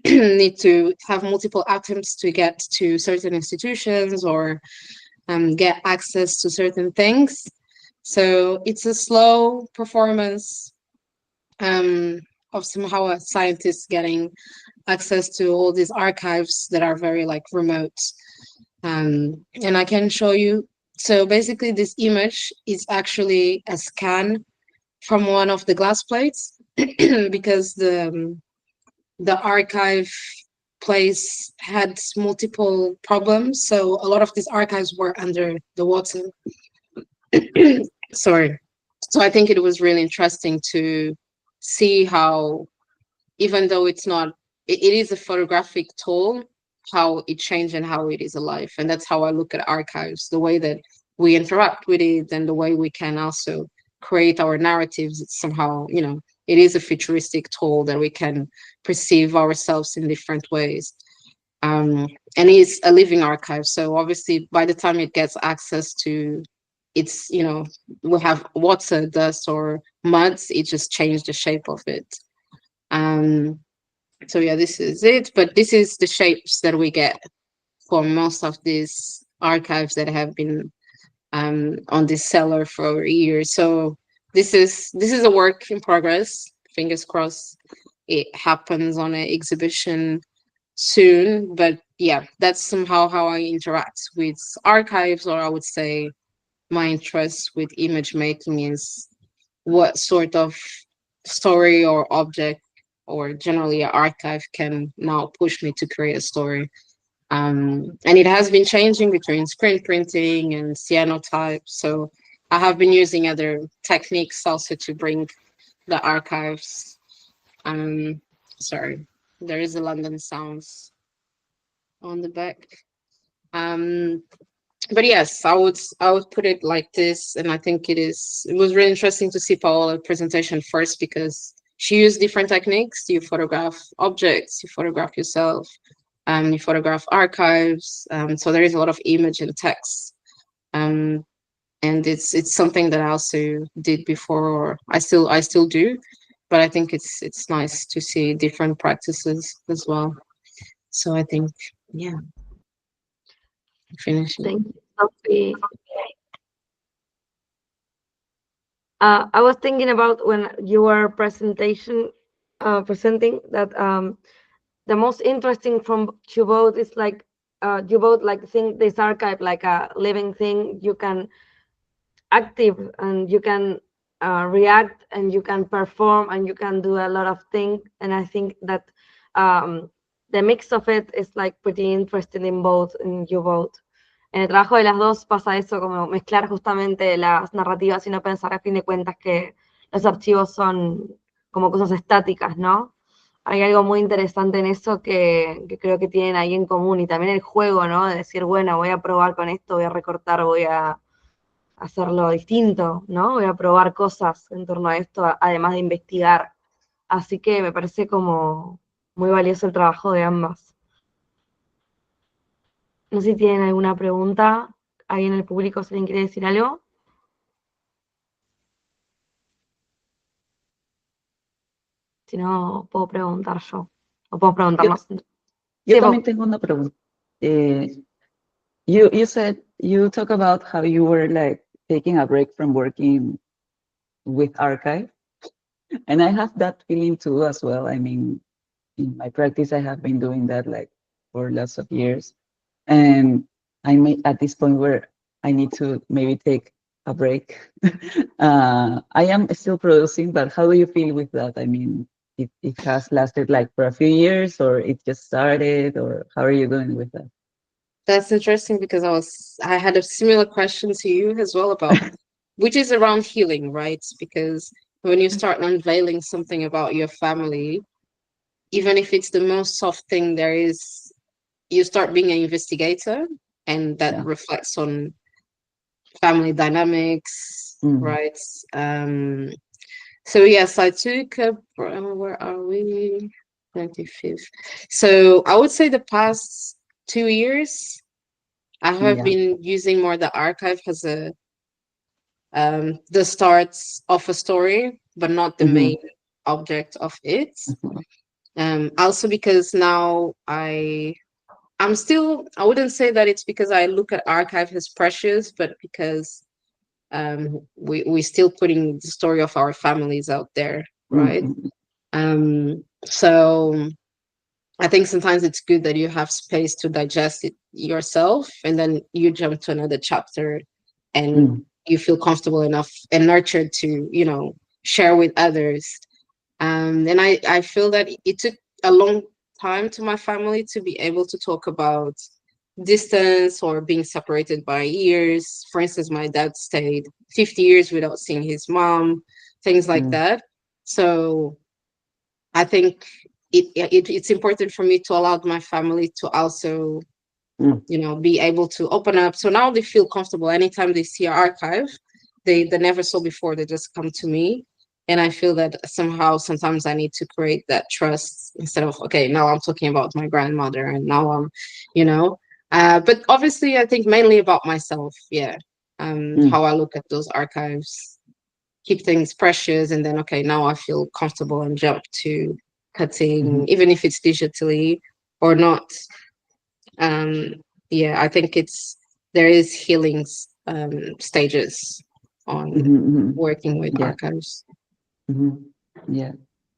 need to have multiple attempts to get to certain institutions or get access to certain things. So it's a slow performance of somehow a scientist getting access to all these archives that are very like remote. And I can show you. So basically this image is actually a scan from one of the glass plates because the archive place had multiple problems. So a lot of these archives were under the water. Sorry. So I think it was really interesting to see how, even though it's not, it is a photographic tool, how it changed and how it is alive. And that's how I look at archives, the way that we interact with it and the way we can also create our narratives. It's somehow, it is a futuristic tool that we can perceive ourselves in different ways. And it's a living archive. So obviously by the time it gets access to it's, we have water, dust or muds, it just changed the shape of it. So yeah, this is it, but this is the shapes that we get for most of these archives that have been on this cellar for years. So this is a work in progress. Fingers crossed it happens on an exhibition soon. But yeah, that's somehow how I interact with archives, or I would say my interest with image making is what sort of story or object or generally an archive can now push me to create a story. And it has been changing between screen printing and cyanotype. So I have been using other techniques also to bring the archives. Sorry, there is a London Sounds on the back. But yes, I would put it like this, and I think it was really interesting to see Paola's presentation first because she used different techniques. You photograph objects, you photograph yourself, you photograph archives. So there is a lot of image and text, and it's something that I also did before, or I still do, but I think it's nice to see different practices as well. So I think yeah, finish. Thank you, Sophie. I was thinking about when you were presenting that the most interesting from you both is like you both like think this archive like a living thing. You can active and you can react and you can perform and you can do a lot of things. And I think that the mix of it is like pretty interesting in you both. En el trabajo de las dos pasa eso, como mezclar justamente las narrativas y no pensar a fin de cuentas que los archivos son como cosas estáticas, ¿no? Hay algo muy interesante en eso que creo que tienen ahí en común y también el juego, ¿no? De decir, bueno, voy a probar con esto, voy a recortar, voy a hacerlo distinto, ¿no? Voy a probar cosas en torno a esto, además de investigar. Así que me parece como muy valioso el trabajo de ambas. No sé si tienen alguna pregunta. ¿Alguien en el público, si alguien quiere decir algo? Si no, puedo preguntar yo. O puedo preguntarnos. Yo Sí, también tengo una pregunta. You said you talk about how you were like taking a break from working with archive, and I have that feeling too as well. I mean, in my practice, I have been doing that like for lots of years, and I'm at this point where I need to maybe take a break. I am still producing, but how do you feel with that? I mean, it has lasted like for a few years, or it just started, or how are you doing with that? That's interesting because I had a similar question to you as well about which is around healing, right? Because when you start unveiling something about your family, even if it's the most soft thing there is, you start being an investigator, and that reflects on family dynamics, right? So yes, I took where are we? 25th. So I would say the past 2 years, I have been using more the archive as a the starts of a story, but not the main object of it. Also because now I wouldn't say that it's because I look at archive as precious, but because we still putting the story of our families out there, right? So I think sometimes it's good that you have space to digest it yourself, and then you jump to another chapter, and you feel comfortable enough and nurtured to, you know, share with others. And I feel that it took a long time to my family to be able to talk about distance or being separated by years. For instance, my dad stayed 50 years without seeing his mom, things like that. So I think it's important for me to allow my family to also, you know, be able to open up. So now they feel comfortable. Anytime they see an archive, they never saw before, they just come to me. And I feel that somehow sometimes I need to create that trust instead of, okay, now I'm talking about my grandmother and now I'm, you know, but obviously I think mainly about myself. Yeah. How I look at those archives, keep things precious, and then, okay, now I feel comfortable and jump to cutting, even if it's digitally or not. Yeah, I think there is healing stages on working with archives. Yeah,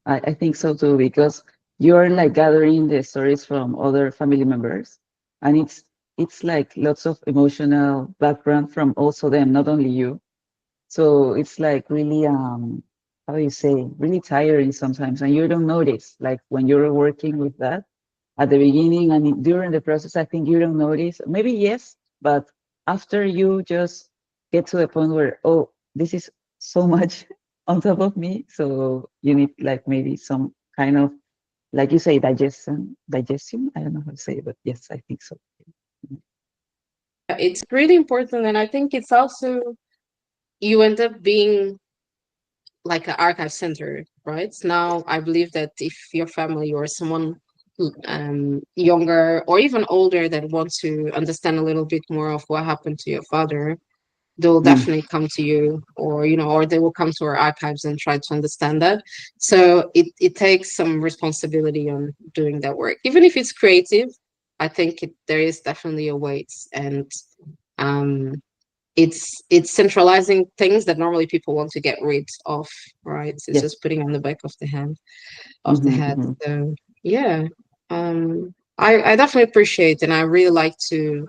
I think so too, because you're like gathering the stories from other family members, and it's like lots of emotional background from also them, not only you. So it's like really how do you say, really tiring sometimes, and you don't notice, like when you're working with that at the beginning and during the process, I think you don't notice, maybe yes, but after you just get to the point where, oh, this is so much on top of me, so you need like maybe some kind of, like you say, digestion, I don't know how to say it, but yes, I think so. It's really important, and I think it's also, you end up being like an archive center, right? Now I believe that if your family or someone younger or even older that wants to understand a little bit more of what happened to your father, they'll definitely come to you, or, you know, or they will come to our archives and try to understand that. So it takes some responsibility on doing that work, even if it's creative. I think there is definitely a weight, and it's centralizing things that normally people want to get rid of, right? So it's Yes. just putting on the back of the hand of the head. So yeah, I definitely appreciate, and I really like to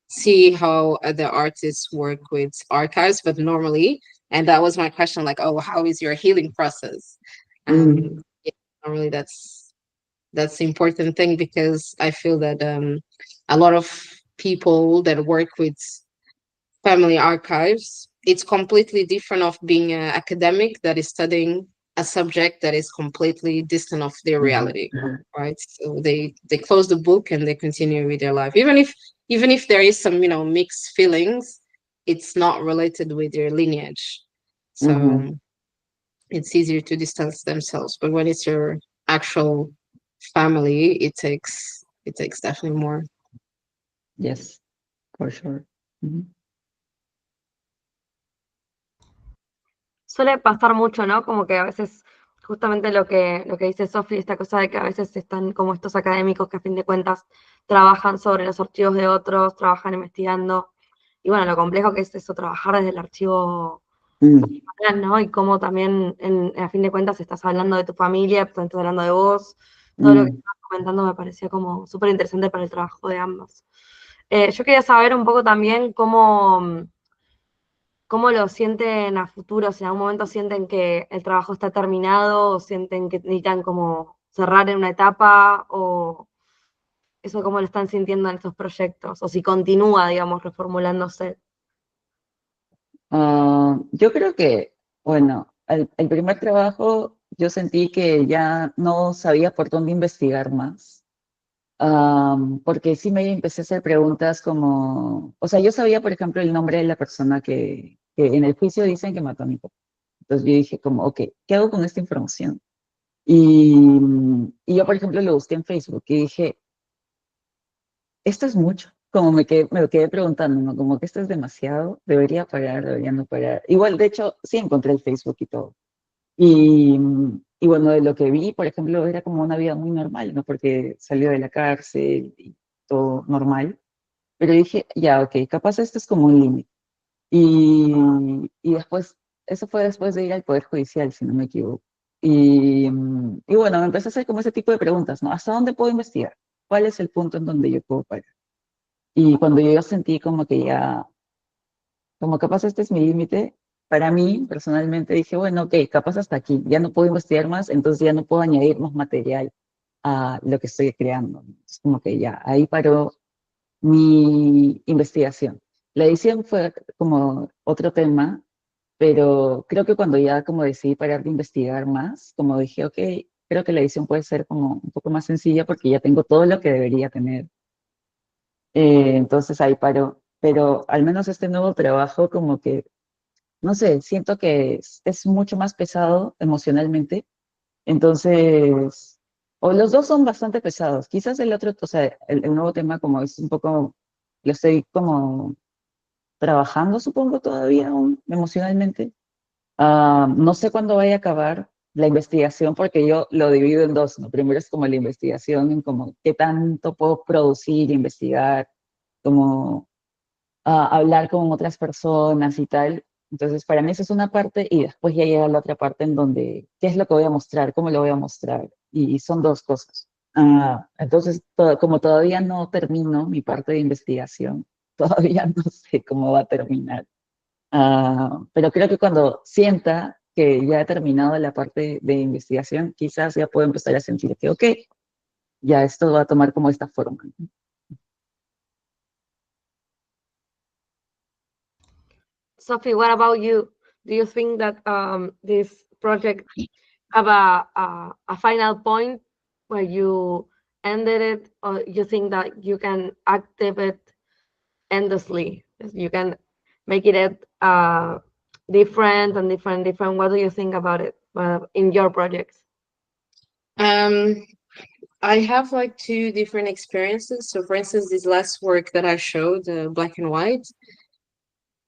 see how other artists work with archives, but normally, and that was my question, like, oh, how is your healing process? Yeah, normally that's the important thing, because I feel that a lot of people that work with family archives, it's completely different of being an academic that is studying a subject that is completely distant of their reality, right? So they close the book and they continue with their life, even if there is some, mixed feelings, it's not related with their lineage. So it's easier to distance themselves. But when it's your actual family, it takes definitely more. Yes, for sure. Suele pasar mucho, ¿no? Como que a veces, justamente lo que dice Sofi, esta cosa de que a veces están como estos académicos que a fin de cuentas trabajan sobre los archivos de otros, trabajan investigando. Y bueno, lo complejo que es eso, trabajar desde el archivo personal, ¿no? Y cómo también, a fin de cuentas, estás hablando de tu familia, estás hablando de vos. Todo lo que estabas comentando me pareció como súper interesante para el trabajo de ambos. Yo quería saber un poco también cómo lo sienten a futuro, si en algún momento sienten que el trabajo está terminado, o sienten que necesitan como cerrar en una etapa, o eso cómo lo están sintiendo en estos proyectos, o si continúa, digamos, reformulándose. Yo creo que, bueno, el primer trabajo yo sentí que ya no sabía por dónde investigar más. Porque sí me empecé a hacer preguntas como, o sea, yo sabía, por ejemplo, el nombre de la persona que en el juicio dicen que mató a mi papá. Entonces yo dije como, ok, ¿qué hago con esta información? Y yo, por ejemplo, lo busqué en Facebook y dije, esto es mucho. Como me quedé preguntando, ¿no? Como que esto es demasiado, debería parar, debería no parar. Igual, de hecho, sí encontré el Facebook y todo. Y bueno, de lo que vi, por ejemplo, era como una vida muy normal, ¿no? Porque salió de la cárcel y todo normal. Pero dije, ya, ok, capaz esto es como un límite. Y después, eso fue después de ir al Poder Judicial, si no me equivoco. Y bueno, me empecé a hacer como ese tipo de preguntas, ¿no? ¿Hasta dónde puedo investigar? ¿Cuál es el punto en donde yo puedo parar? Y cuando yo sentí como que ya, como capaz este es mi límite, para mí personalmente dije, bueno, ok, capaz hasta aquí, ya no puedo investigar más, entonces ya no puedo añadir más material a lo que estoy creando. Es como que ya, ahí paró mi investigación. La edición fue como otro tema, pero creo que cuando ya como decidí parar de investigar más, como dije, ok, creo que la edición puede ser como un poco más sencilla porque ya tengo todo lo que debería tener. Entonces ahí paró. Pero al menos este nuevo trabajo como que, no sé, siento que es mucho más pesado emocionalmente. Entonces, o los dos son bastante pesados. Quizás el otro, o sea, el nuevo tema como es un poco, lo estoy como trabajando, supongo, todavía aún emocionalmente. No sé cuándo vaya a acabar la investigación porque yo lo divido en dos, ¿no? Primero es como la investigación en como qué tanto puedo producir, investigar, como hablar con otras personas y tal. Entonces, para mí esa es una parte y después ya llega la otra parte en donde, ¿qué es lo que voy a mostrar? ¿Cómo lo voy a mostrar? Y son dos cosas. Entonces, como todavía no termino mi parte de investigación, todavía no sé cómo va a terminar. Pero creo que cuando sienta que ya he terminado la parte de investigación, quizás ya puedo empezar a sentir que, ok, ya esto va a tomar como esta forma. Sophie, what about you? Do you think that this project have a final point where you ended it, or you think that you can active it endlessly? You can make it different and different. What do you think about it in your projects? I have like two different experiences. So, for instance, this last work that I showed, black and white,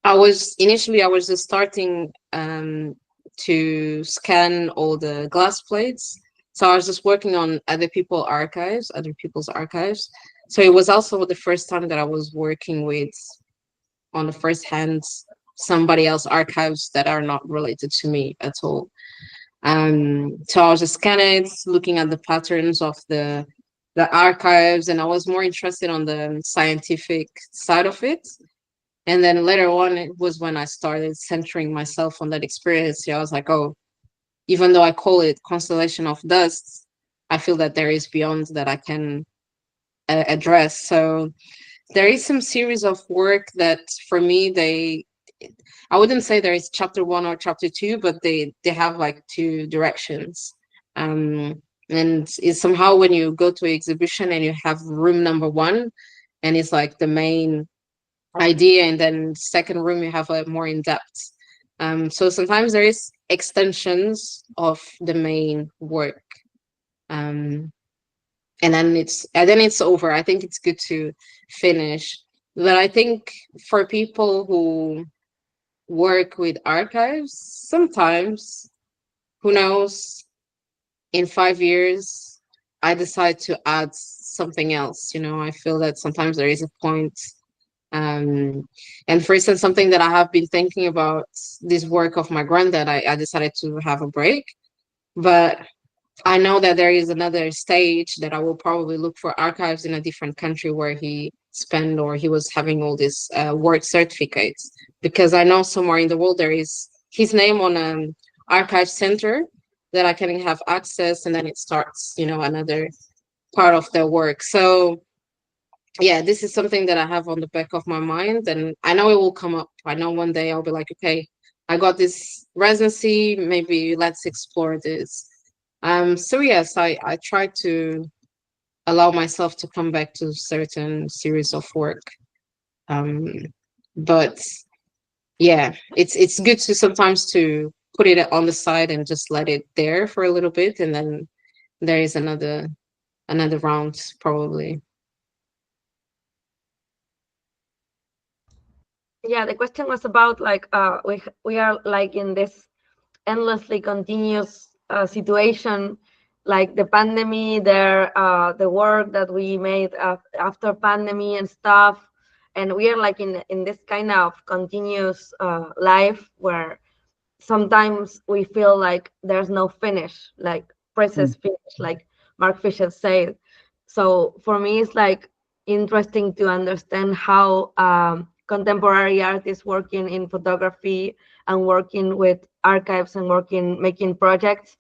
I was just starting to scan all the glass plates. So I was just working on other people's archives. So it was also the first time that I was working with on the first hand somebody else archives that are not related to me at all. So I was just kind of looking at the patterns of the archives, and I was more interested on the scientific side of it. And then later on, it was when I started centering myself on that experience. Yeah, I was like, oh, even though I call it Constellation of Dust, I feel that there is beyond that I can address. So there is some series of work that for me, I wouldn't say there is chapter 1 or chapter 2, but they have like 2 directions. And it's somehow when you go to an exhibition and you have room number 1, and it's like the main idea, and then second room you have a more in depth. So sometimes there is extensions of the main work. And then it's over. I think it's good to finish. But I think for people who work with archives, sometimes, who knows, in 5 years, I decide to add something else. I feel that sometimes there is a point. And for instance, something that I have been thinking about, this work of my granddad, I decided to have a break. But I know that there is another stage that I will probably look for archives in a different country where he spent or he was having all these work certificates, because I know somewhere in the world there is his name on an archive center that I can have access, and then it starts, another part of their work. So yeah, this is something that I have on the back of my mind, and I know it will come up. I know one day I'll be like, okay, I got this residency, maybe let's explore this. So yes, I try to allow myself to come back to certain series of work. But yeah, it's good to sometimes to put it on the side and just let it there for a little bit, and then there is another round probably. Yeah, the question was about like we are like in this endlessly continuous situation, like the pandemic, the work that we made after pandemic and stuff, and we are like in this kind of continuous life where sometimes we feel like there's no finish, like process finish, like Mark Fisher said. So for me, it's like interesting to understand how contemporary artists working in photography and working with archives and making projects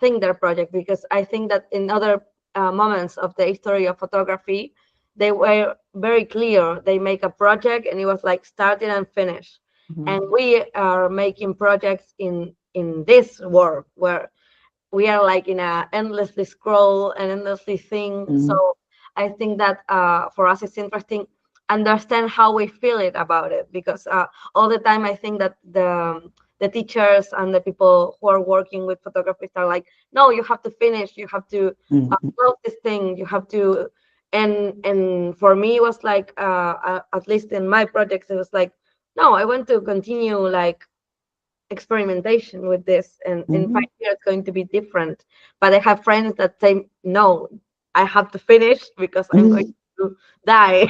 think their project, because I think that in other moments of the history of photography, they were very clear. They make a project and it was like started and finished. And we are making projects in this world where we are like in a endlessly scroll and endlessly think. So I think that for us it's interesting understand how we feel it about it, because all the time I think that the teachers and the people who are working with photographers are like, no, you have to finish, you have to close this thing, you have to. And for me it was like at least in my projects it was like, no, I want to continue like experimentation with this, and in 5 years it's going to be different. But I have friends that say, no, I have to finish because I'm going to die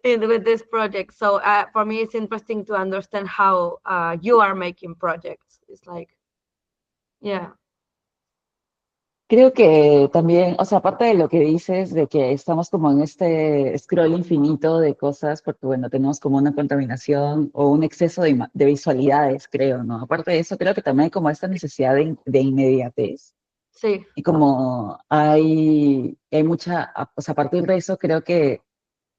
with this project. So for me it's interesting to understand how you are making projects. It's like, yeah. Creo que también, o sea, aparte de lo que dices, de que estamos como en este scroll infinito de cosas, porque bueno, tenemos como una contaminación o un exceso de visualidades, creo, ¿no? Aparte de eso, creo que también hay como esta necesidad de inmediatez. Sí. Y como hay mucha, o sea, a partir de eso creo que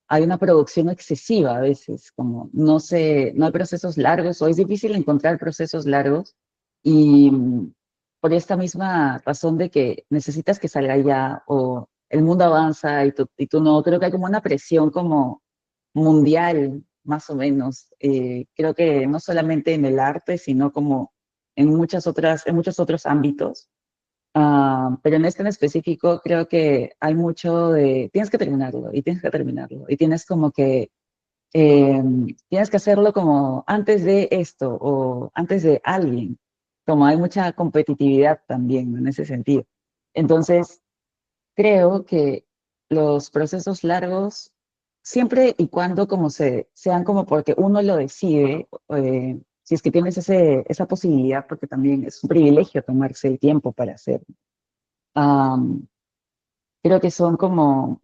hay una producción excesiva a veces, como no hay procesos largos, o es difícil encontrar procesos largos, y por esta misma razón de que necesitas que salga ya, o el mundo avanza y tú no, creo que hay como una presión como mundial, más o menos. Creo que no solamente en el arte, sino como en muchos otros ámbitos. Pero en este en específico creo que hay mucho de, tienes que terminarlo, y tienes que terminarlo, y tienes como que, tienes que hacerlo como antes de esto, o antes de alguien, como hay mucha competitividad también, ¿no? En ese sentido. Entonces, creo que los procesos largos siempre y cuando como sean como porque uno lo decide, si es que tienes esa posibilidad, porque también es un privilegio tomarse el tiempo para hacerlo. Creo que son como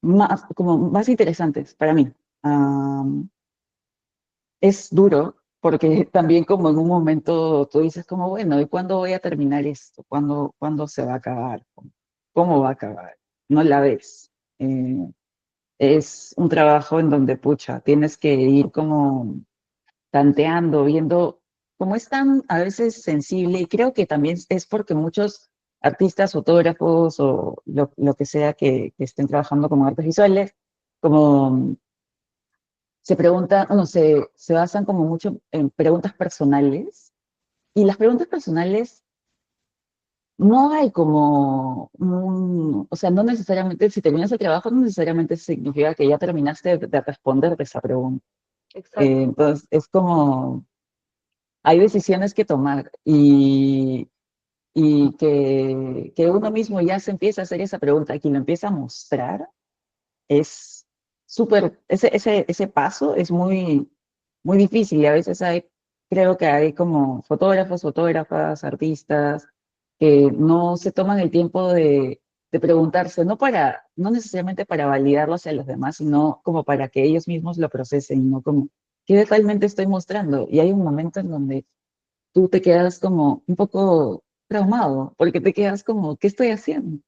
más interesantes para mí. Es duro porque también como en un momento tú dices como, bueno, ¿y cuándo voy a terminar esto? ¿Cuándo se va a acabar? ¿Cómo va a acabar? No la ves. Es un trabajo en donde, pucha, tienes que ir como tanteando, viendo cómo es tan a veces sensible, y creo que también es porque muchos artistas, fotógrafos o lo que sea que estén trabajando como artes visuales, como se preguntan, no, se basan como mucho en preguntas personales, y las preguntas personales no hay como o sea, no necesariamente, si terminas el trabajo, no necesariamente significa que ya terminaste de responder de esa pregunta. Exacto. Entonces, es como, hay decisiones que tomar y que uno mismo ya se empieza a hacer esa pregunta, y quien lo empieza a mostrar, es súper, ese paso es muy difícil, y a veces creo que hay como fotógrafos, fotógrafas, artistas, que no se toman el tiempo de preguntarse, no necesariamente para validarlo hacia los demás, sino como para que ellos mismos lo procesen, no como, ¿qué realmente estoy mostrando? Y hay un momento en donde tú te quedas como un poco traumado, porque te quedas como, ¿qué estoy haciendo?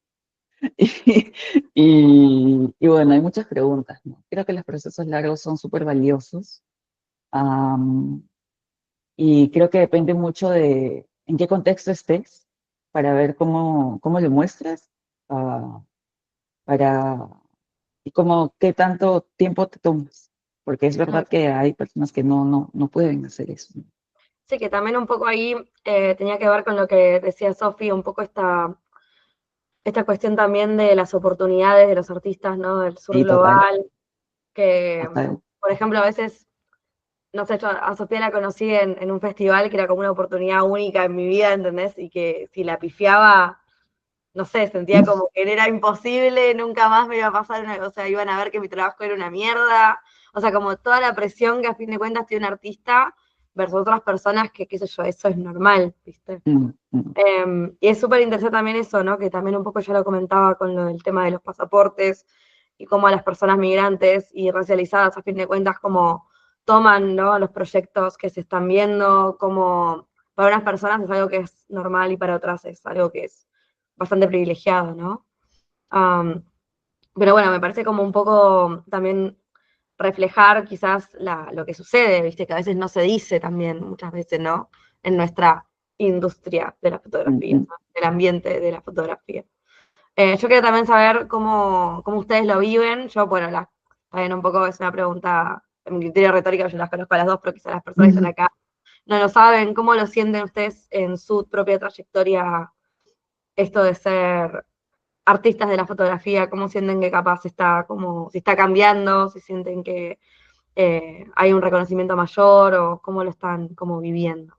Y bueno, hay muchas preguntas, ¿no? Creo que los procesos largos son súper valiosos, y creo que depende mucho de en qué contexto estés para ver cómo lo muestras, ah, para, y qué tanto tiempo te tomas, porque es verdad que hay personas que no pueden hacer eso, ¿no? Sí, que también un poco ahí tenía que ver con lo que decía Sofi, un poco esta cuestión también de las oportunidades de los artistas, ¿no? Del sur Sí, total, global, que, total. por ejemplo, a veces, no sé, yo a Sofía la conocí en un festival que era como una oportunidad única en mi vida, ¿entendés? Y que si la pifiaba, no sé, sentía como que era imposible, nunca más me iba a pasar una cosa, iban a ver que mi trabajo era una mierda, o sea, como toda la presión que a fin de cuentas tiene un artista versus otras personas que, qué sé yo, eso es normal, ¿viste? Mm, mm, Y es súper interesante también eso, ¿no? Que también un poco ya lo comentaba con lo del tema de los pasaportes y cómo a las personas migrantes y racializadas, a fin de cuentas, como toman, ¿no? Los proyectos que se están viendo, como para unas personas es algo que es normal y para otras es algo que es bastante privilegiado, ¿no? Um, pero bueno, me parece como un poco también reflejar quizás lo que sucede, ¿viste? Que a veces no se dice también, muchas veces, ¿no? En nuestra industria de la mm, fotografía, mm. ¿no? Del ambiente de la fotografía. Yo quería también saber cómo ustedes lo viven. Yo, bueno, también un poco es una pregunta, en mi criterio retórica, yo las conozco a las dos, pero quizás las personas que están acá no lo saben. ¿Cómo lo sienten ustedes en su propia trayectoria, esto de ser artistas de la fotografía? ¿Cómo sienten que capaz está, como, si está cambiando, si sienten que hay un reconocimiento mayor o cómo lo están como viviendo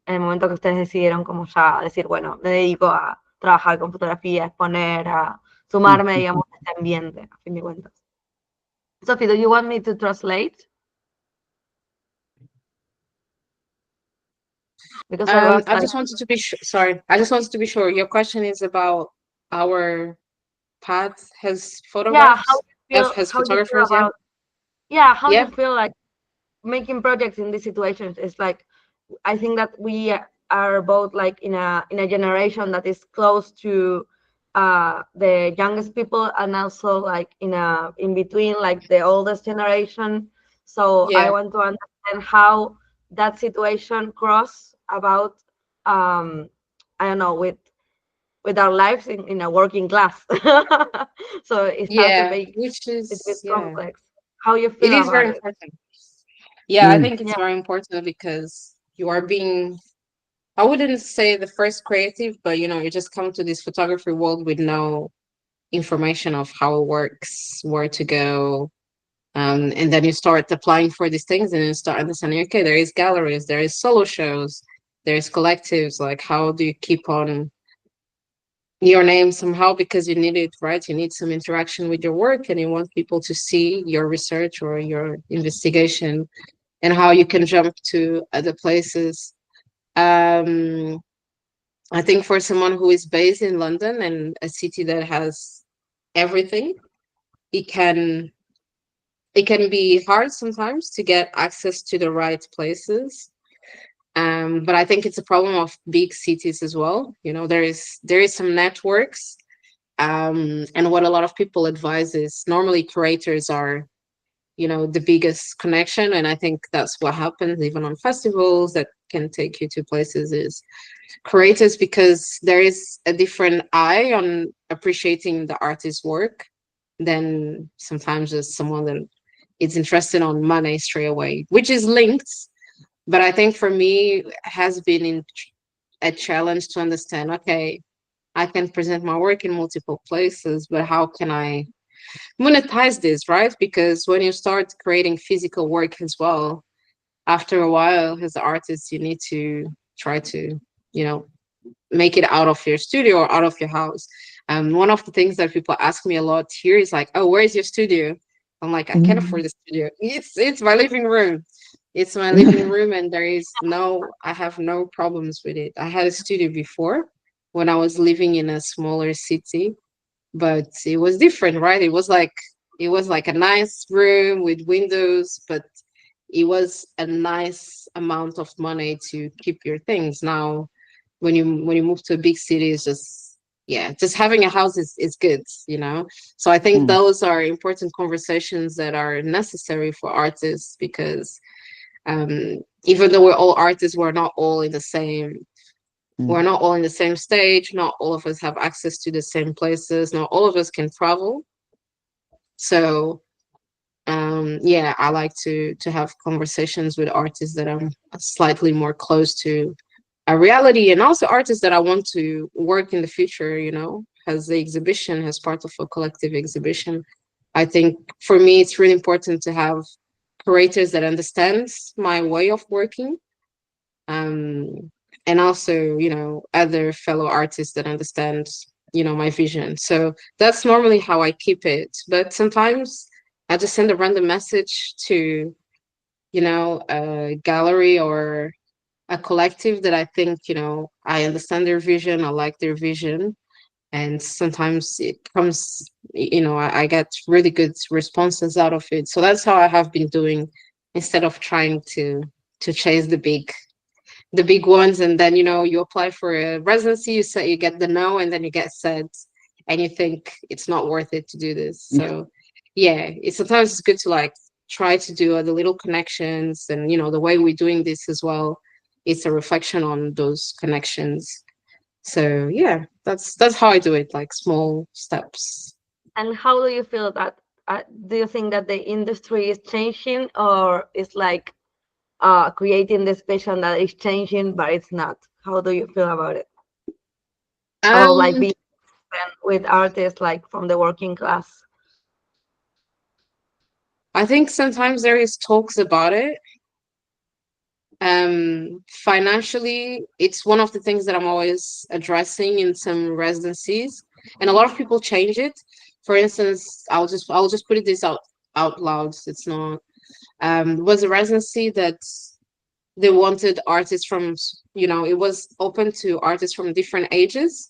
en el momento que ustedes decidieron como ya decir, bueno, me dedico a trabajar con fotografía, a exponer, a sumarme, digamos, a este ambiente, a fin de cuentas? Sophie, do you want me to translate? Because I was I like, just wanted to be sorry. I just wanted to be sure. Your question is about our path as yeah, photographs, as how you feel photographers. Yeah. about, yeah, how you Yeah. feel like making projects in this situation. Is like, I think that we are both like in a generation that is close to the youngest people, and also like in between like the oldest generation. So I Yeah. want to understand how that situation cross about I don't know, with our lives in a working class. So it starts to Yeah. make Which it a bit is, yeah, complex. How you it feel is very about it? important. Yeah, I Mm, think it's Yeah. very important because you are being, I wouldn't say the first creative, but you just come to this photography world with no information of how it works, where to go. And then you start applying for these things and you start understanding, okay, there is galleries, there is solo shows, there is collectives. Like, how do you keep on your name somehow because you need it, right? You need some interaction with your work and you want people to see your research or your investigation and how you can jump to other places. Um, I think for someone who is based in London and a city that has everything, it can it can be hard sometimes to get access to the right places. But I think it's a problem of big cities as well. You know, there is some networks. And what a lot of people advise is normally curators are, you know, the biggest connection. And I think that's what happens even on festivals that can take you to places is curators, because there is a different eye on appreciating the artist's work than sometimes just someone that is interested on money straight away, which is linked. But I think for me has been a challenge to understand, okay, I can present my work in multiple places, but how can I monetize this, right? Because when you start creating physical work as well, after a while, as an artist, you need to try to, you know, make it out of your studio or out of your house. One of the things that people ask me a lot here is like, "Oh, where is your studio?" I'm like, "I can't afford the studio. It's my living room. It's my living room, and I have no problems with it. I had a studio before when I was living in a smaller city, but it was different, right? It was like a nice room with windows, but it was a nice amount of money to keep your things. Now when you move to a big city, it's just, yeah, just having a house is good, you know. So I think Mm, those are important conversations that are necessary for artists, because even though we're all artists, we're mm, not all in the same stage. Not all of us have access to the same places. Not all of us can travel. So yeah, I like to have conversations with artists that I'm slightly more close to a reality, and also artists that I want to work in the future, you know, as the exhibition, as part of a collective exhibition. I think for me it's really important to have curators that understands my way of working, um, and also, you know, other fellow artists that understand, you know, my vision. So that's normally how I keep it. But sometimes I just send a random message to, you know, a gallery or a collective that I think, you know, I understand their vision, I like their vision. And sometimes it comes, you know, I get really good responses out of it. So that's how I have been doing, instead of trying to chase the big ones. And then, you know, you apply for a residency, you say you get the no, and then you get said, and you think it's not worth it to do this. So yeah, it's sometimes it's good to like try to do the little connections, and you know, the way we're doing this as well, it's a reflection on those connections. So yeah, that's how I do it, like small steps. And how do you feel that? Do you think that the industry is changing, or is like creating this vision that is changing, but it's not? How do you feel about it? Or like um being with artists like from the working class? I think sometimes there is talks about it. Financially, it's one of the things that I'm always addressing in some residencies, and a lot of people change it. For instance, I'll just put it this out loud. It's not was a residency that they wanted artists from, you know, it was open to artists from different ages,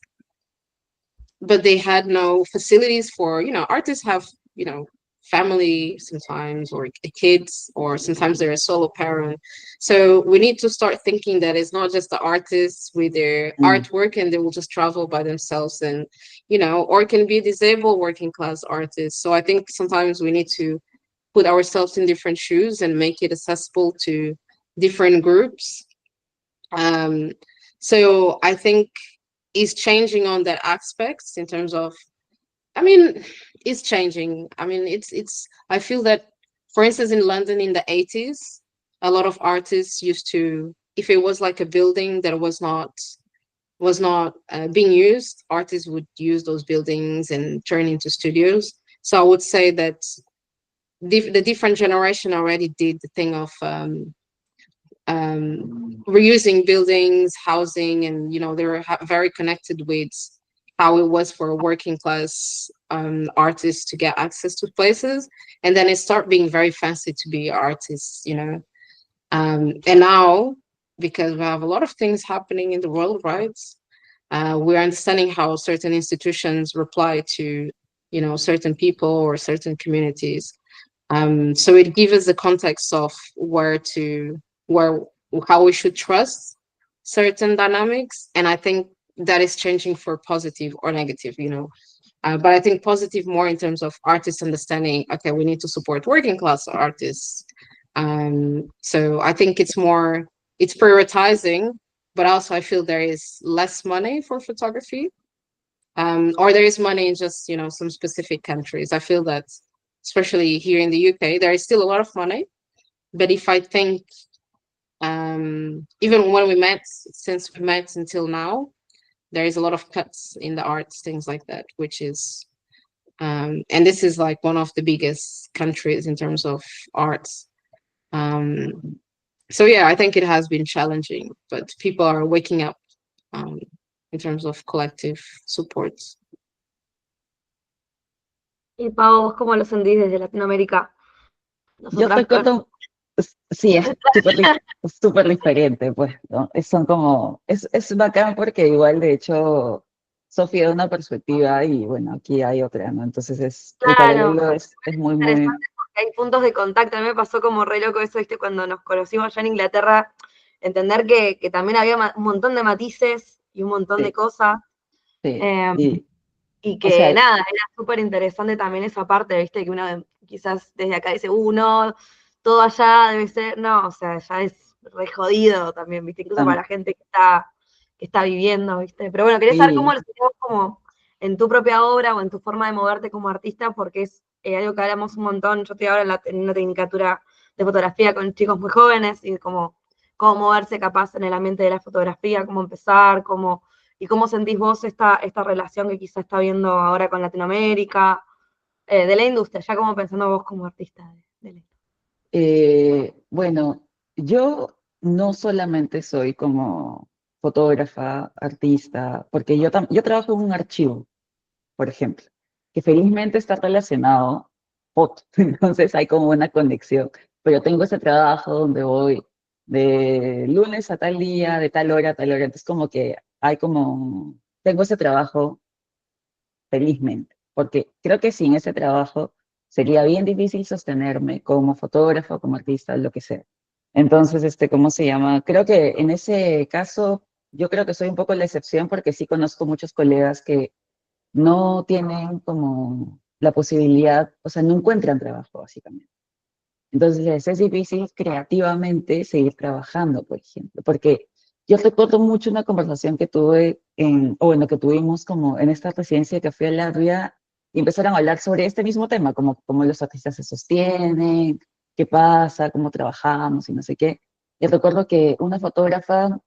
but they had no facilities for, you know, artists have, you know, family sometimes, or kids, or sometimes they're a solo parent. So we need to start thinking that it's not just the artists with their mm, artwork and they will just travel by themselves, and you know, or it can be disabled working class artists. So I think sometimes we need to put ourselves in different shoes and make it accessible to different groups. um so I think is changing on that aspect in terms of, I mean, it's changing. I mean, it's. I feel that, for instance, in London in the 80s, a lot of artists used to, if it was like a building that was not being used, artists would use those buildings and turn into studios. So I would say that the different generation already did the thing of reusing buildings, housing, and you know, they were very connected with how it was for working class artists to get access to places, and then it started being very fancy to be artists, you know. And now, because we have a lot of things happening in the world, right? We're understanding how certain institutions reply to, you know, certain people or certain communities. So it gives us the context of where how we should trust certain dynamics, and I think that is changing for positive or negative, you know. But I think positive more in terms of artists understanding, okay, we need to support working class artists. So I think it's prioritizing, but also I feel there is less money for photography, or there is money in just, you know, some specific countries. I feel that, especially here in the UK, there is still a lot of money. But if I think, even when we met, since we met until now, there is a lot of cuts in the arts, things like that, which is, and this is like one of the biggest countries in terms of arts. So yeah, I think it has been challenging, but people are waking up in terms of collective support. Y Pau, ¿vos cómo lo sentís desde Latinoamérica? Yo Nosotras, recuerdo, sí, es súper diferente, pues, ¿no? Son como, es bacán porque igual, de hecho, Sofía da una perspectiva y bueno, aquí hay otra, ¿no? Entonces el claro, paralelo es muy, muy, interesante porque hay puntos de contacto. A mí me pasó como re loco eso, ¿viste? Cuando nos conocimos allá en Inglaterra, entender que también había un montón de matices y un montón de sí, cosas. sí. eh, y O que sea, nada, era súper interesante también esa parte, ¿viste? Que uno quizás desde acá dice, no, todo allá debe ser, no, o sea, ya es re jodido también, ¿viste? Incluso para la gente que está viviendo, ¿viste? Pero bueno, quería saber cómo sí, lo sentís vos como en tu propia obra o en tu forma de moverte como artista, porque es algo que hablamos un montón. Yo estoy ahora en una tecnicatura de fotografía con chicos muy jóvenes y cómo moverse capaz en el ambiente de la fotografía, cómo empezar, ¿y cómo sentís vos esta relación que quizá está viendo ahora con Latinoamérica, de la industria, ya como pensando vos como artista de la industria? bueno, yo no solamente soy como fotógrafa, artista, porque yo trabajo en un archivo, por ejemplo, que felizmente está relacionado foto, entonces hay como una conexión, pero tengo ese trabajo donde voy de lunes a tal día, de tal hora a tal hora, entonces como que tengo ese trabajo felizmente, porque creo que sin ese trabajo sería bien difícil sostenerme como fotógrafo, como artista, lo que sea. Entonces, ¿cómo se llama? Creo que en ese caso, yo creo que soy un poco la excepción porque sí conozco muchos colegas que no tienen como la posibilidad, o sea, no encuentran trabajo, básicamente. Entonces es difícil creativamente seguir trabajando, por ejemplo, porque yo recuerdo mucho una conversación que tuve o bueno, que tuvimos como en esta residencia que fui a Latvia y empezaron a hablar sobre este mismo tema, como cómo los artistas se sostienen, qué pasa, cómo trabajamos y no sé qué. Y recuerdo que una fotógrafa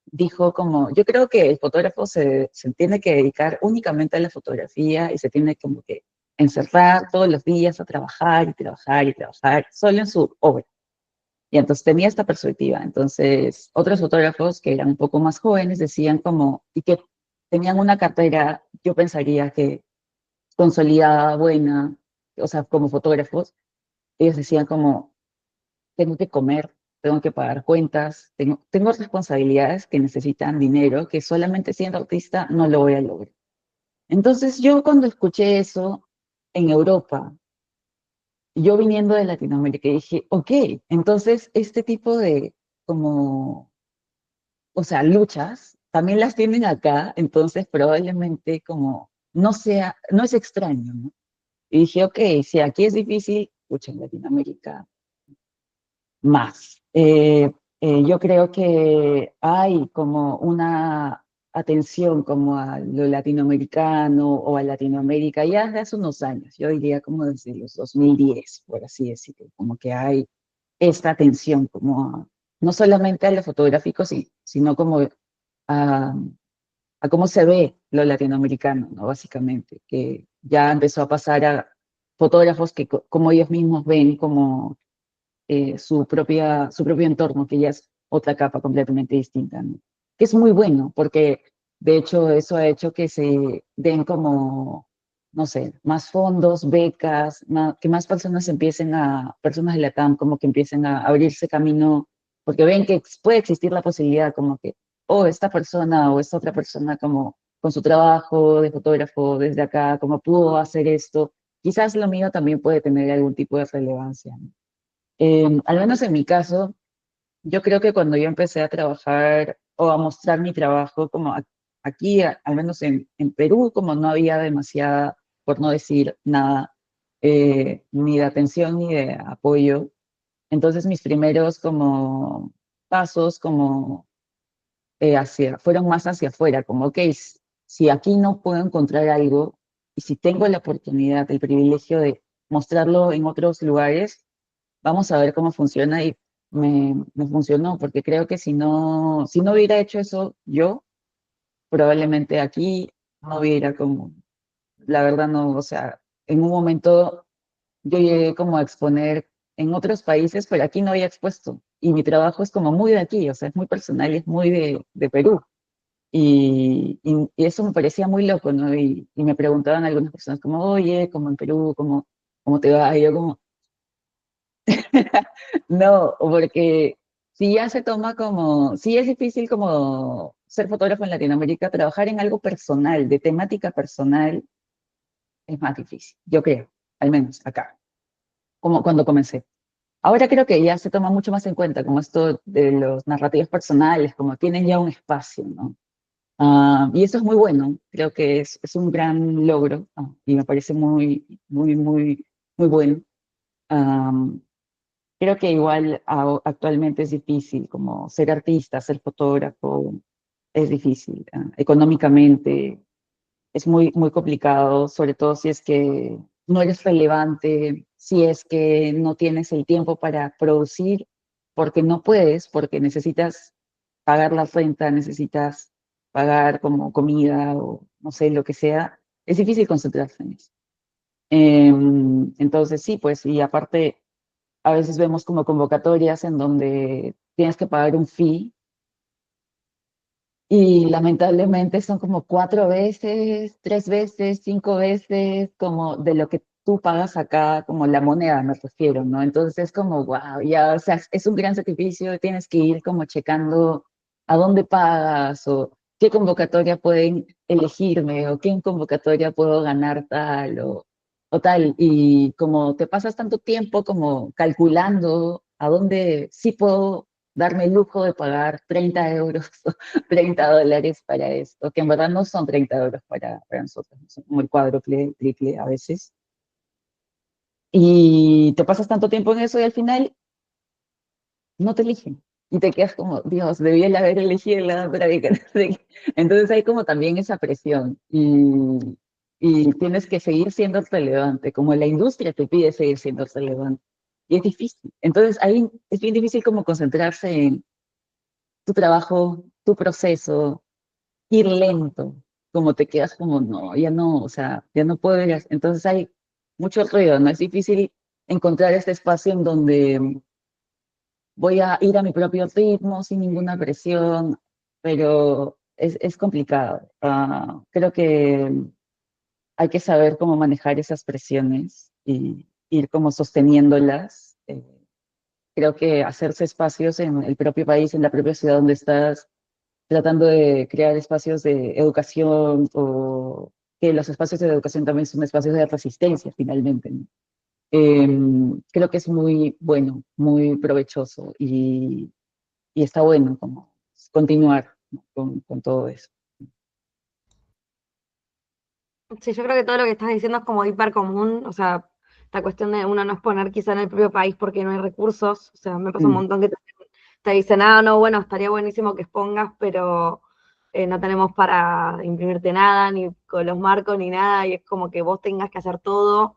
dijo como, yo creo que el fotógrafo se tiene que dedicar únicamente a la fotografía y se tiene como que encerrar todos los días a trabajar y trabajar y trabajar solo en su obra. Y entonces tenía esta perspectiva. Entonces, otros fotógrafos que eran un poco más jóvenes decían como, y que tenían una carrera, yo pensaría que consolidada, buena, o sea, como fotógrafos, ellos decían como, tengo que comer, tengo que pagar cuentas, tengo responsabilidades que necesitan dinero, que solamente siendo artista no lo voy a lograr. Entonces yo cuando escuché eso en Europa, yo viniendo de Latinoamérica, dije, ok, entonces este tipo de como, o sea, luchas también las tienen acá, entonces probablemente como no es extraño, ¿no? Y dije, ok, si aquí es difícil, escucha, en Latinoamérica más. Yo creo que hay como una atención como a lo latinoamericano o a Latinoamérica ya desde hace unos años, yo diría como desde los 2010, por así decirlo, como que hay esta atención como no solamente a lo fotográfico, sino como a, a cómo se ve lo latinoamericano, ¿no? Básicamente, que ya empezó a pasar a fotógrafos que como ellos mismos ven como su propio entorno, que ya es otra capa completamente distinta, ¿no? Que es muy bueno, porque De hecho, eso ha hecho que se den como, no sé, más fondos, becas, que más personas personas de la TAM, como que empiecen a abrirse camino, porque ven que puede existir la posibilidad como que, oh, esta persona o esta otra persona como con su trabajo de fotógrafo desde acá, como pudo hacer esto, quizás lo mío también puede tener algún tipo de relevancia, ¿no? Al menos en mi caso, yo creo que cuando yo empecé a trabajar o a mostrar mi trabajo, como aquí, al menos en Perú, como no había demasiada, por no decir nada, ni de atención ni de apoyo, entonces mis primeros como pasos como fueron más hacia afuera, como, ok, si aquí no puedo encontrar algo y si tengo la oportunidad, el privilegio de mostrarlo en otros lugares, vamos a ver cómo funciona y me funcionó, porque creo que si no hubiera hecho eso yo, probablemente aquí no hubiera como, la verdad no, o sea, en un momento yo llegué como a exponer en otros países, pero aquí no había expuesto. Y mi trabajo es como muy de aquí, o sea, es muy personal y es muy de Perú. Y eso me parecía muy loco, ¿no? Y me preguntaban algunas personas como, oye, como en Perú, cómo te va? Y yo como, no, porque si ya se toma como, sí es difícil como ser fotógrafo en Latinoamérica, trabajar en algo personal, de temática personal, es más difícil, yo creo, al menos acá, como cuando comencé. Ahora creo que ya se toma mucho más en cuenta, como esto de los narrativos personales, como tienen ya un espacio, ¿no? Y eso es muy bueno, creo que es un gran logro, y me parece muy bueno. Creo que igual actualmente es difícil, como ser artista, ser fotógrafo, es difícil. Económicamente es muy complicado, sobre todo si es que no eres relevante, si es que no tienes el tiempo para producir, porque no puedes, porque necesitas pagar la renta, necesitas pagar como comida o no sé, lo que sea. Es difícil concentrarse en eso. Entonces sí, pues, y aparte a veces vemos como convocatorias en donde tienes que pagar un fee y lamentablemente son como 4 veces, 3 veces, 5 veces como de lo que tú pagas acá, como la moneda me refiero, ¿no? Entonces es como, wow, ya, o sea, es un gran sacrificio, tienes que ir como checando a dónde pagas o qué convocatoria pueden elegirme o qué convocatoria puedo ganar tal o tal. Y como te pasas tanto tiempo como calculando a dónde sí puedo darme el lujo de pagar 30 euros 30 dólares para esto, que en verdad no son 30 euros para nosotros, ¿no? Son como el cuádruple, el triple a veces. Y te pasas tanto tiempo en eso y al final no te eligen. Y te quedas como, Dios, debía haber elegido la otra vez. Entonces hay como también esa presión y tienes que seguir siendo relevante, como la industria te pide seguir siendo relevante. Y es difícil. Entonces ahí es bien difícil como concentrarse en tu trabajo, tu proceso, ir lento, como te quedas como, no, ya no, o sea, ya no puedo ir. Entonces hay mucho ruido, ¿no? Es difícil encontrar este espacio en donde voy a ir a mi propio ritmo, sin ninguna presión, pero es complicado. Creo que hay que saber cómo manejar esas presiones y ir como sosteniéndolas. Creo que hacerse espacios en el propio país, en la propia ciudad donde estás, tratando de crear espacios de educación o que los espacios de educación también son espacios de resistencia finalmente, ¿no? Creo que es muy bueno, muy provechoso y está bueno como continuar, ¿no? con todo eso. Sí, yo creo que todo lo que estás diciendo es como hiper común, o sea, la cuestión de uno no exponer quizá en el propio país porque no hay recursos, o sea, me pasa un Mm, montón que te dicen, ah, no, bueno, estaría buenísimo que expongas, pero no tenemos para imprimirte nada, ni con los marcos, ni nada, y es como que vos tengas que hacer todo,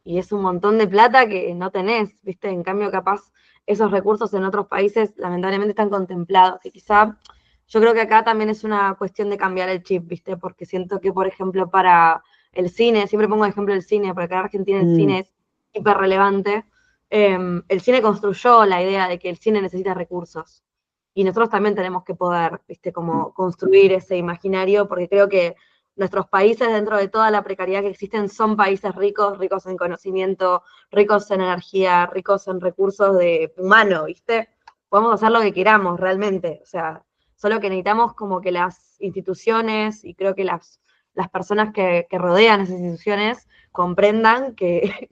y es un montón de plata que no tenés, ¿viste? En cambio, capaz esos recursos en otros países lamentablemente están contemplados, y quizá yo creo que acá también es una cuestión de cambiar el chip, ¿viste? Porque siento que, por ejemplo, para el cine, siempre pongo el ejemplo del cine, porque acá en Argentina el mm, cine es hiper relevante, el cine construyó la idea de que el cine necesita recursos. y nosotros también tenemos que poder, viste, como construir ese imaginario, porque creo que nuestros países, dentro de toda la precariedad que existen, son países ricos, ricos en conocimiento, ricos en energía, ricos en recursos de humano, ¿viste? Podemos hacer lo que queramos realmente, o sea, solo que necesitamos como que las instituciones y creo que las personas que rodean esas instituciones comprendan que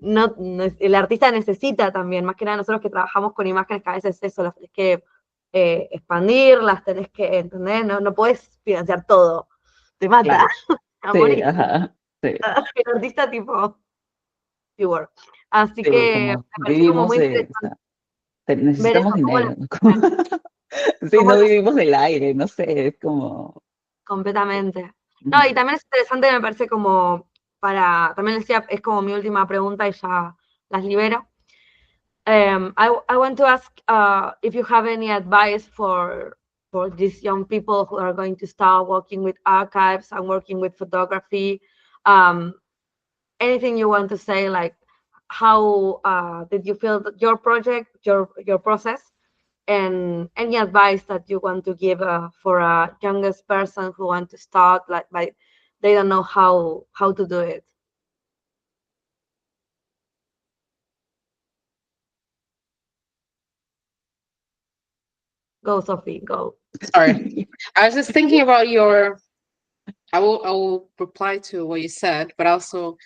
el artista necesita también, más que nada nosotros que trabajamos con imágenes, que a veces eso, las tenés que expandir, las tenés que entender, no podés financiar todo, te mata, Claro, a sí, morir. ajá, sí, El artista tipo, viewer. Así sí, porque que me como pareció como vivimos muy de, o interesante sea, ver necesitamos eso, cómo dinero, las ¿no? Como- sí, cómo no las vivimos del aire, no sé, es como... completamente. No, ujú. y también es interesante, me parece como también decía, es como mi última pregunta y ya las libero. I want to ask if you have any advice for these young people who are going to start working with archives and working with photography. Um, Anything you want to say, like how did you feel that your project, your process, and any advice that you want to give for a youngest person who want to start, like they don't know how to do it. Go, Sophie, go. Sorry. I was just thinking about I will reply to what you said, but also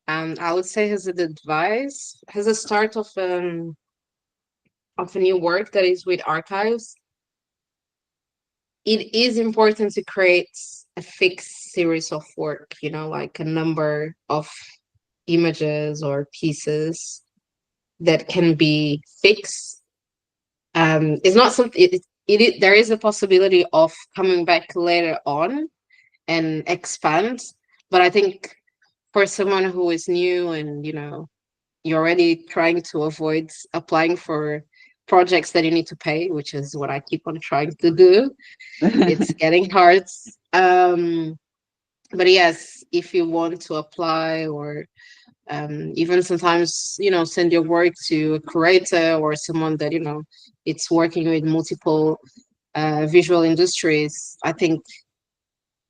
I would say as an advice, as a start of a new work that is with archives, it is important to create a fixed series of work, like a number of images or pieces that can be fixed. It's not something there is a possibility of coming back later on and expand, but I think for someone who is new and you're already trying to avoid applying for projects that you need to pay, which is what I keep on trying to do. It's getting hard. Um, but yes, if you want to apply or even sometimes, send your work to a curator or someone that, it's working with multiple visual industries, I think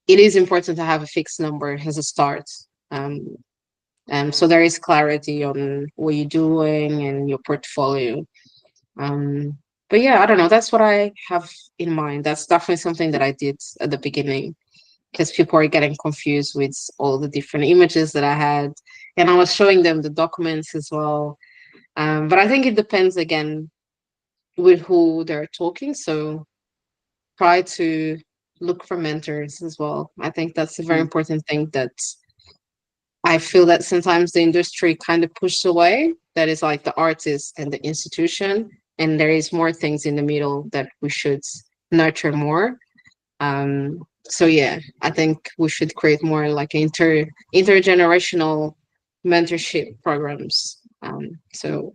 it is important to have a fixed number as a start. So there is clarity on what you're doing and your portfolio. But yeah, I don't know. That's what I have in mind. That's definitely something that I did at the beginning because people are getting confused with all the different images that I had. And I was showing them the documents as well. But I think it depends again with who they're talking. So try to look for mentors as well. I think that's a very important thing that I feel that sometimes the industry kind of pushes away. That is like the artist and the institution, and there is more things in the middle that we should nurture more. So yeah, I think we should create more like intergenerational mentorship programs. So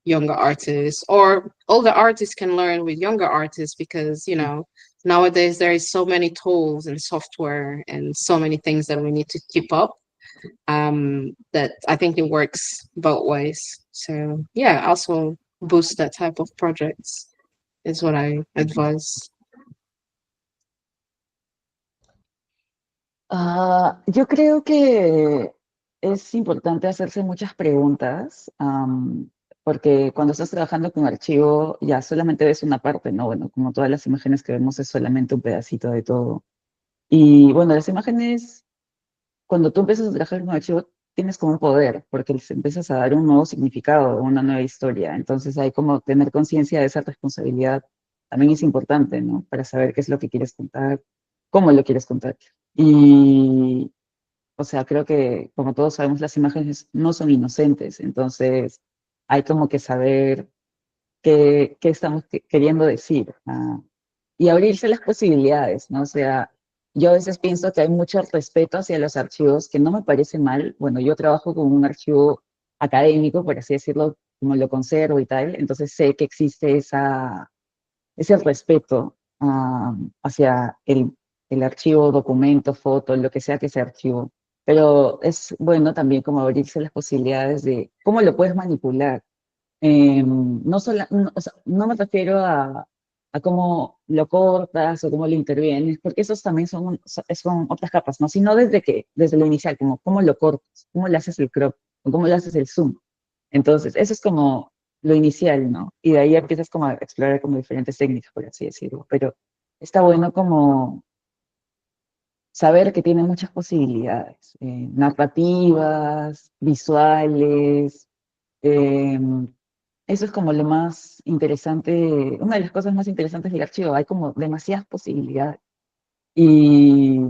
younger artists or older artists can learn with younger artists because nowadays there is so many tools and software and so many things that we need to keep up, that I think it works both ways. So yeah, also boost that type of projects is what I advise. Yo creo que es importante hacerse muchas preguntas, porque cuando estás trabajando con archivo ya solamente ves una parte, ¿no? Bueno, como todas las imágenes que vemos es solamente un pedacito de todo. Y bueno, las imágenes, cuando tú empiezas a trabajar con archivo, tienes como un poder, porque les empiezas a dar un nuevo significado, una nueva historia. Entonces hay como tener conciencia de esa responsabilidad también es importante, ¿no? Para saber qué es lo que quieres contar, cómo lo quieres contar. Y, o sea, creo que, como todos sabemos, las imágenes no son inocentes, entonces hay como que saber qué estamos queriendo decir, y abrirse las posibilidades, ¿no? O sea, yo a veces pienso que hay mucho respeto hacia los archivos, que no me parece mal. Bueno, yo trabajo con un archivo académico, por así decirlo, como lo conservo y tal, entonces sé que existe ese respeto hacia el archivo, documento, foto, lo que sea que sea archivo. Pero es bueno también como abrirse las posibilidades de cómo lo puedes manipular. No, o sea, no me refiero a a cómo lo cortas o cómo lo intervienes, porque esos también son otras capas, ¿no? Sino desde lo inicial, como cómo lo cortas, cómo le haces el crop, o cómo le haces el zoom. Entonces, eso es como lo inicial, ¿no? Y de ahí empiezas como a explorar como diferentes técnicas, por así decirlo. Pero está bueno como saber que tiene muchas posibilidades, narrativas, visuales. eh, Eso es como lo más interesante, una de las cosas más interesantes del archivo. Hay como demasiadas posibilidades. Y,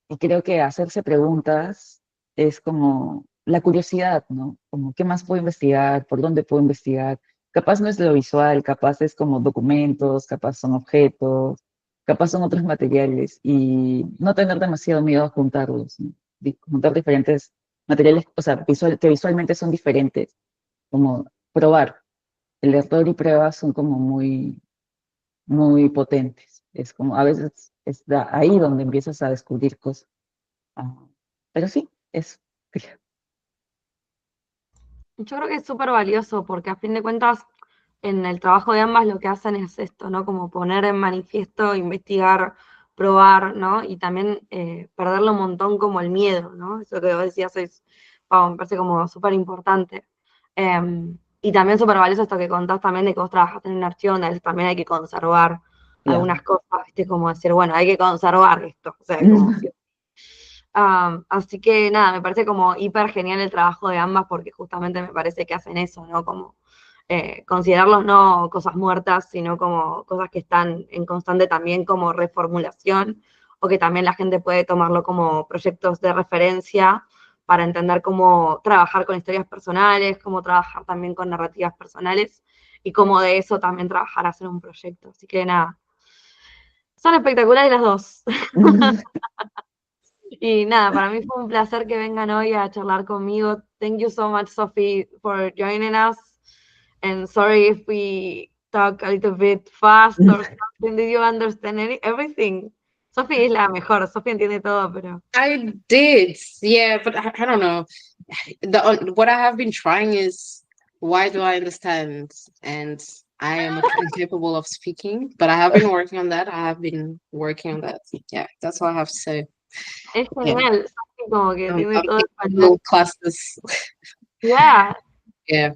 y creo que hacerse preguntas es como la curiosidad, ¿no? Como qué más puedo investigar, por dónde puedo investigar. Capaz no es lo visual, capaz es como documentos, capaz son objetos, capaz son otros materiales y no tener demasiado miedo a juntarlos, ¿no? Juntar diferentes materiales, o sea, que visualmente son diferentes, como probar. El error y prueba son como muy potentes. Es como, a veces es ahí donde empiezas a descubrir cosas. Ah, pero sí, es. Yo creo que es súper valioso porque a fin de cuentas en el trabajo de ambas lo que hacen es esto, ¿no? Como poner en manifiesto, investigar, probar, ¿no? Y también perderle un montón como el miedo, ¿no? Eso que vos decías me parece como súper importante. Y también súper valioso esto que contás también de que vos trabajaste en un archivo donde a veces también hay que conservar Claro. algunas cosas, ¿viste? Como decir, bueno, hay que conservar esto, o sea, como así que nada, me parece como hiper genial el trabajo de ambas porque justamente me parece que hacen eso, ¿no? Como considerarlos no cosas muertas, sino como cosas que están en constante también como reformulación o que también la gente puede tomarlo como proyectos de referencia para entender cómo trabajar con historias personales, cómo trabajar también con narrativas personales y cómo de eso también trabajar a hacer un proyecto. Así que nada, son espectaculares las dos. Y nada, para mí fue un placer que vengan hoy a charlar conmigo. Thank you so much, Sophie, for joining us. And sorry if we talk a little bit fast or something. Did you understand everything? Sophie es la mejor, Sophie entiende todo, pero... I did, yeah, but I don't know. What I have been trying is, why do I understand? And I am incapable of speaking, but I have been working on that. I have been working on that. Yeah, that's all I have to say. Es Yeah, genial, Sophie como que tiene I'm todo taking español. little classes. Yeah, Yeah,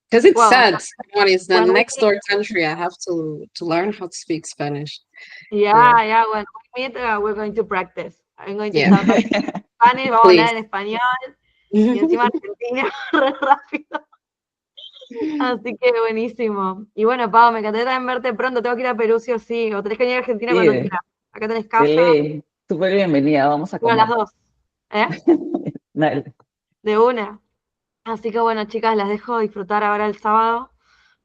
because it's well, sad. Taiwan is the when next we, door country. I have to learn how to speak Spanish. yeah, when we meet, we're going to practice. I'm going to Yeah, talk in Spanish, vamos a please. hablar en español y encima Argentina, re rápido. Así que buenísimo. Y bueno, Pau, me encantaría también verte pronto. Tengo que ir a Perú, sí o sí. O tenés que venir a Argentina Sí, cuando quieras. Acá tenés de casa. ley. Súper bienvenida, vamos a Bueno, las comer. dos. ¿Eh? Dale. De una. Así que bueno, chicas, las dejo disfrutar ahora el sábado.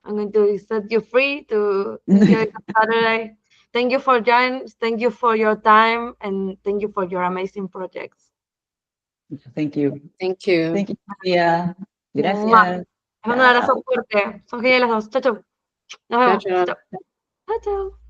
I'm going to set you free to enjoy the Saturday. Thank you for joining. Thank you for your time. And thank you for your amazing projects. Thank you. Thank you. Thank you, María. ¡Mua! Gracias. Les mando un abrazo Chao. fuerte. Son geniales las dos. Chau, chau. Nos Ciao, vemos. ciao. Chau. Chau, chau.